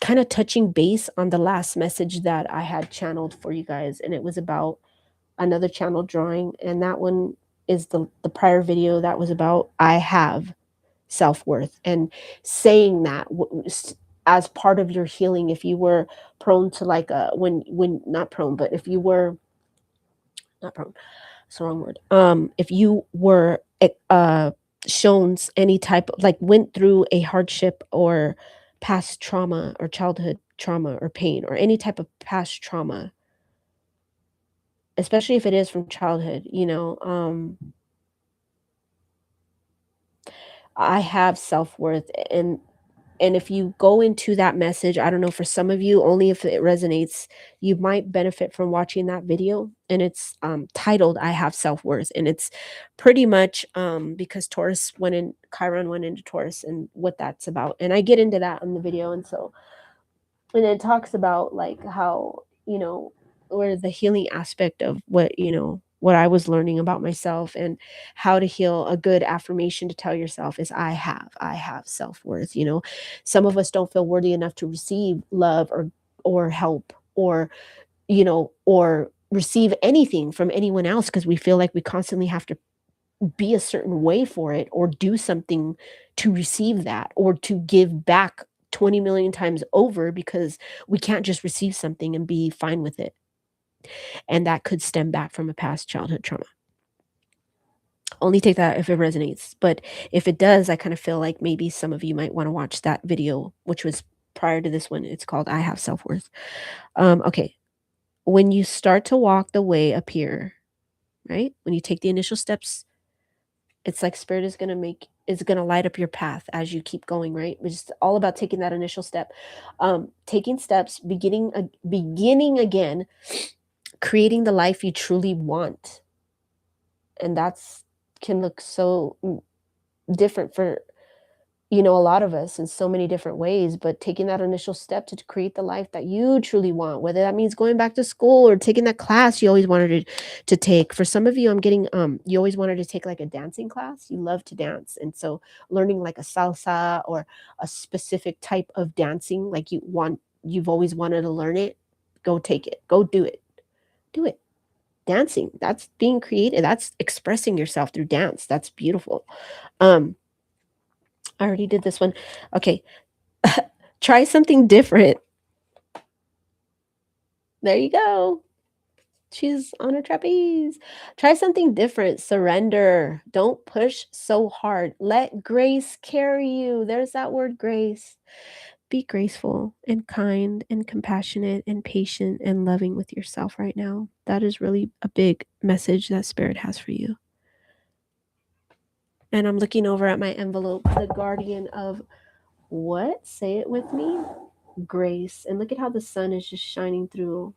kind of touching base on the last message that I had channeled for you guys, and it was about another channel drawing, and that one is the prior video that was about I have self-worth and saying that as part of your healing. If you were prone to like when not prone, but if you were not prone, it's the wrong word. If you were shown any type of like went through a hardship or past trauma or childhood trauma or pain or any type of past trauma, especially if it is from childhood, I have self-worth. And if you go into that message, I don't know, for some of you, only if it resonates, you might benefit from watching that video. And it's titled I Have Self-Worth. And it's pretty much because Chiron went into Taurus and what that's about. And I get into that in the video. And it talks about like how, or the healing aspect of what I was learning about myself and how to heal. A good affirmation to tell yourself is I have self-worth. Some of us don't feel worthy enough to receive love or help or receive anything from anyone else because we feel like we constantly have to be a certain way for it or do something to receive that or to give back 20 million times over because we can't just receive something and be fine with it. And that could stem back from a past childhood trauma. Only take that if it resonates. But if it does, I kind of feel like maybe some of you might want to watch that video, which was prior to this one. It's called I Have Self-Worth. Okay. When you start to walk the way up here, right? When you take the initial steps, it's like spirit is going to light up your path as you keep going, right? It's all about taking that initial step. Taking steps, beginning again, creating the life you truly want. And that's can look so different for a lot of us in so many different ways, but taking that initial step to create the life that you truly want, whether that means going back to school or taking that class you always wanted to take. For some of you, I'm getting you always wanted to take like a dancing class. You love to dance, and so learning like a salsa or a specific type of dancing like you've always wanted to learn it. Go take it, go do it. Dancing, that's being creative, that's expressing yourself through dance. That's beautiful. I already did this one. Okay. Try something different. There you go. She's on her trapeze. Try something different. Surrender. Don't push so hard. Let grace carry you. There's that word, grace. Be graceful and kind and compassionate and patient and loving with yourself right now. That is really a big message that Spirit has for you. And I'm looking over at my envelope, the guardian of what? Say it with me. Grace. And look at how the sun is just shining through.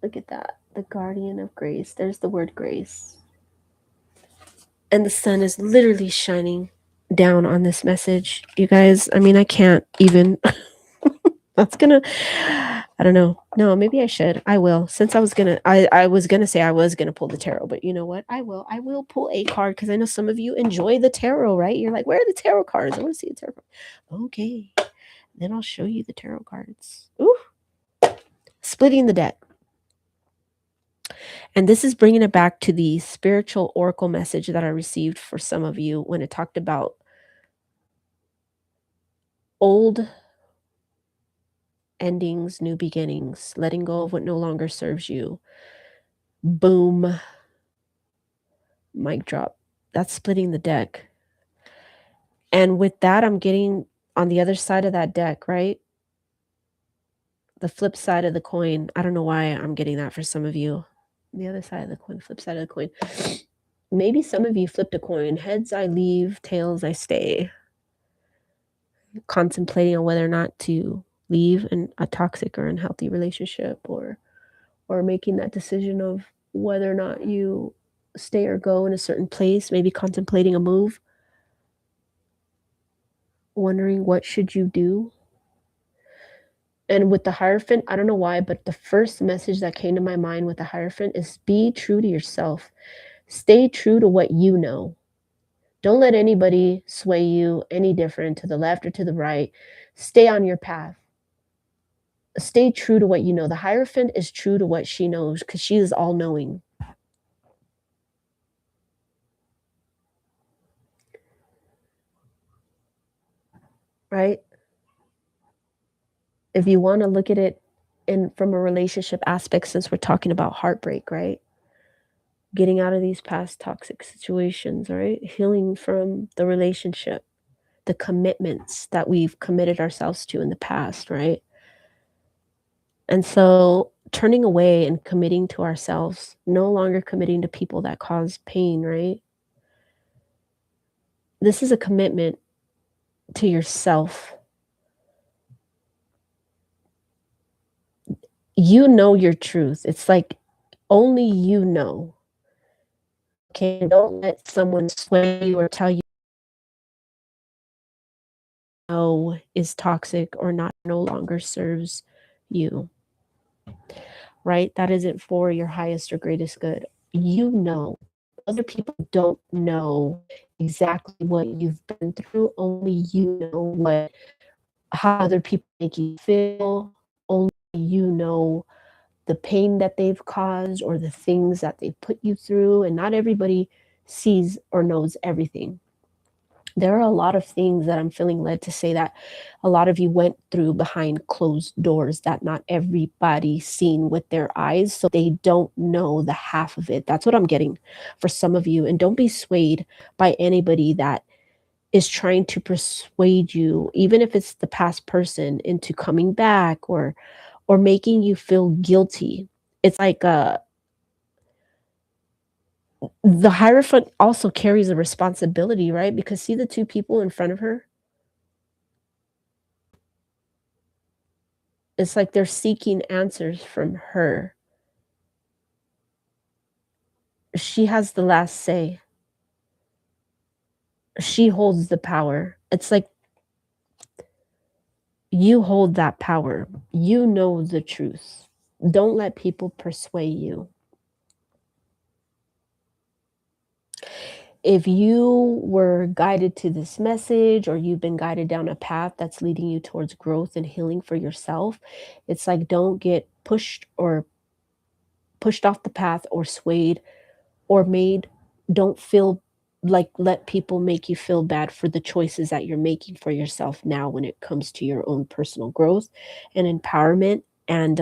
Look at that. The guardian of grace. There's the word grace. And the sun is literally shining down on this message. You guys, I mean, I can't even. That's gonna, I don't know. No, maybe I should. I will. Since I was gonna say I was gonna pull the tarot, but you know what? I will pull a card because I know some of you enjoy the tarot, right? You're like, where are the tarot cards? I want to see the tarot card. Okay. Then I'll show you the tarot cards. Ooh. Splitting the deck. And this is bringing it back to the spiritual oracle message that I received for some of you when it talked about old endings, new beginnings, letting go of what no longer serves you. Boom. Mic drop. That's splitting the deck. And with that, I'm getting on the other side of that deck, right? The flip side of the coin. I don't know why I'm getting that for some of you. The other side of the coin, flip side of the coin. Maybe some of you flipped a coin. Heads, I leave. Tails, I stay. Contemplating on whether or not to leave a toxic or unhealthy relationship, or making that decision of whether or not you stay or go in a certain place, maybe contemplating a move, wondering what should you do. And with the Hierophant, I don't know why, but the first message that came to my mind with the Hierophant is be true to yourself. Stay true to what you know. Don't let anybody sway you any different to the left or to the right. Stay on your path. Stay true to what you know. The Hierophant is true to what she knows because she is all knowing. Right? If you want to look at it from a relationship aspect, since we're talking about heartbreak, right? Getting out of these past toxic situations, right? Healing from the relationship, the commitments that we've committed ourselves to in the past, right? And so turning away and committing to ourselves, no longer committing to people that cause pain, right? This is a commitment to yourself. You know your truth. It's like only you know. Okay, don't let someone sway you or tell you no is toxic or not, no longer serves you. Right? That isn't for your highest or greatest good. You know. Other people don't know exactly what you've been through. Only you know how other people make you feel. Only you know the pain that they've caused or the things that they've put you through. And not everybody sees or knows everything. There are a lot of things that I'm feeling led to say that a lot of you went through behind closed doors that not everybody seen with their eyes, so they don't know the half of it. That's what I'm getting for some of you. And don't be swayed by anybody that is trying to persuade you, even if it's the past person, into coming back or making you feel guilty. It's like the Hierophant also carries a responsibility, right? Because see the two people in front of her? It's like they're seeking answers from her. She has the last say. She holds the power. It's like you hold that power. You know the truth. Don't let people persuade you. If you were guided to this message or you've been guided down a path that's leading you towards growth and healing for yourself, it's like don't get pushed off the path or swayed or made. Don't feel like let people make you feel bad for the choices that you're making for yourself now when it comes to your own personal growth and empowerment and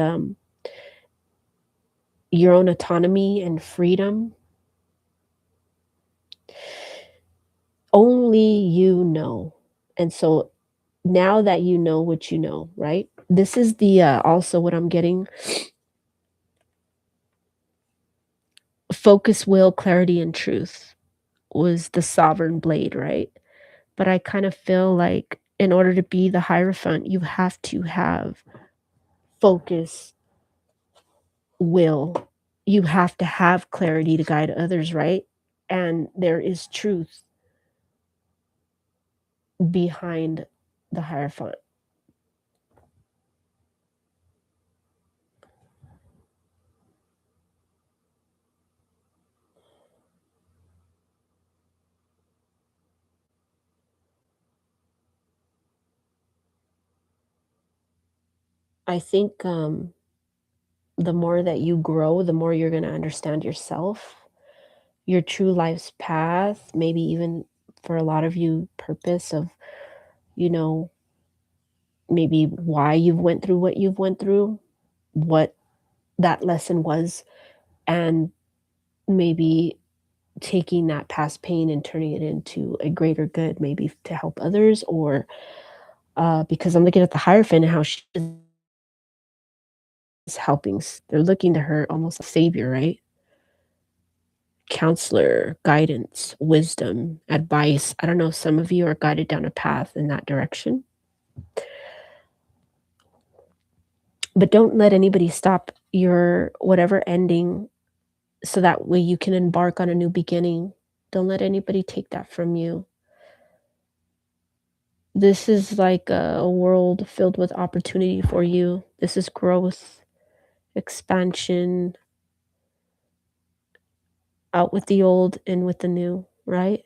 your own autonomy and freedom. Only you know. And so now that you know what you know, right? This is the also what I'm getting. Focus, will, clarity, and truth was the sovereign blade, right? But I kind of feel like in order to be the Hierophant, you have to have focus, will. You have to have clarity to guide others, right? And there is truth behind the Hierophant. I think the more that you grow, the more you're going to understand yourself, your true life's path, maybe even for a lot of you, purpose of, you know, maybe why you've went through what you've went through, what that lesson was, and maybe taking that past pain and turning it into a greater good, maybe to help others, or because I'm looking at the Hierophant and how she is helping. They're looking to her almost a savior, right? Counselor, guidance, wisdom, advice. I don't know, some of you are guided down a path in that direction. But don't let anybody stop your whatever ending so that way you can embark on a new beginning. Don't let anybody take that from you. This is like a world filled with opportunity for you. This is growth, expansion, out with the old, in with the new, right?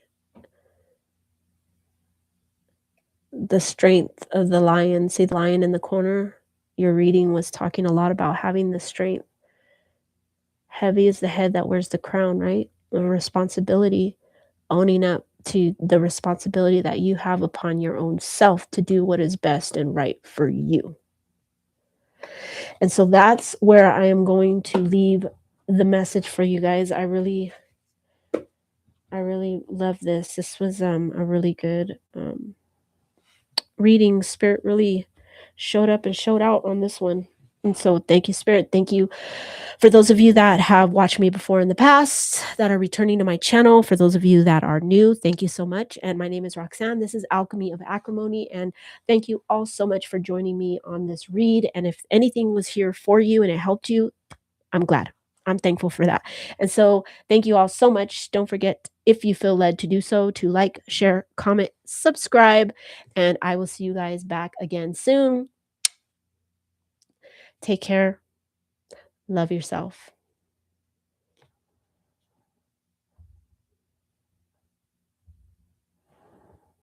The strength of the lion. See the lion in the corner? Your reading was talking a lot about having the strength. Heavy is the head that wears the crown, right? The responsibility, owning up to the responsibility that you have upon your own self to do what is best and right for you. And so that's where I am going to leave the message for you guys. I really love this. This was a really good reading. Spirit really showed up and showed out on this one. And so thank you, Spirit. Thank you for those of you that have watched me before in the past, that are returning to my channel. For those of you that are new, thank you so much. And my name is Roxanne. This is Alchemy of Acrimony. And thank you all so much for joining me on this read. And if anything was here for you and it helped you, I'm glad. I'm thankful for that. And so thank you all so much. Don't forget, if you feel led to do so, to like, share, comment, subscribe, and I will see you guys back again soon. Take care. Love yourself.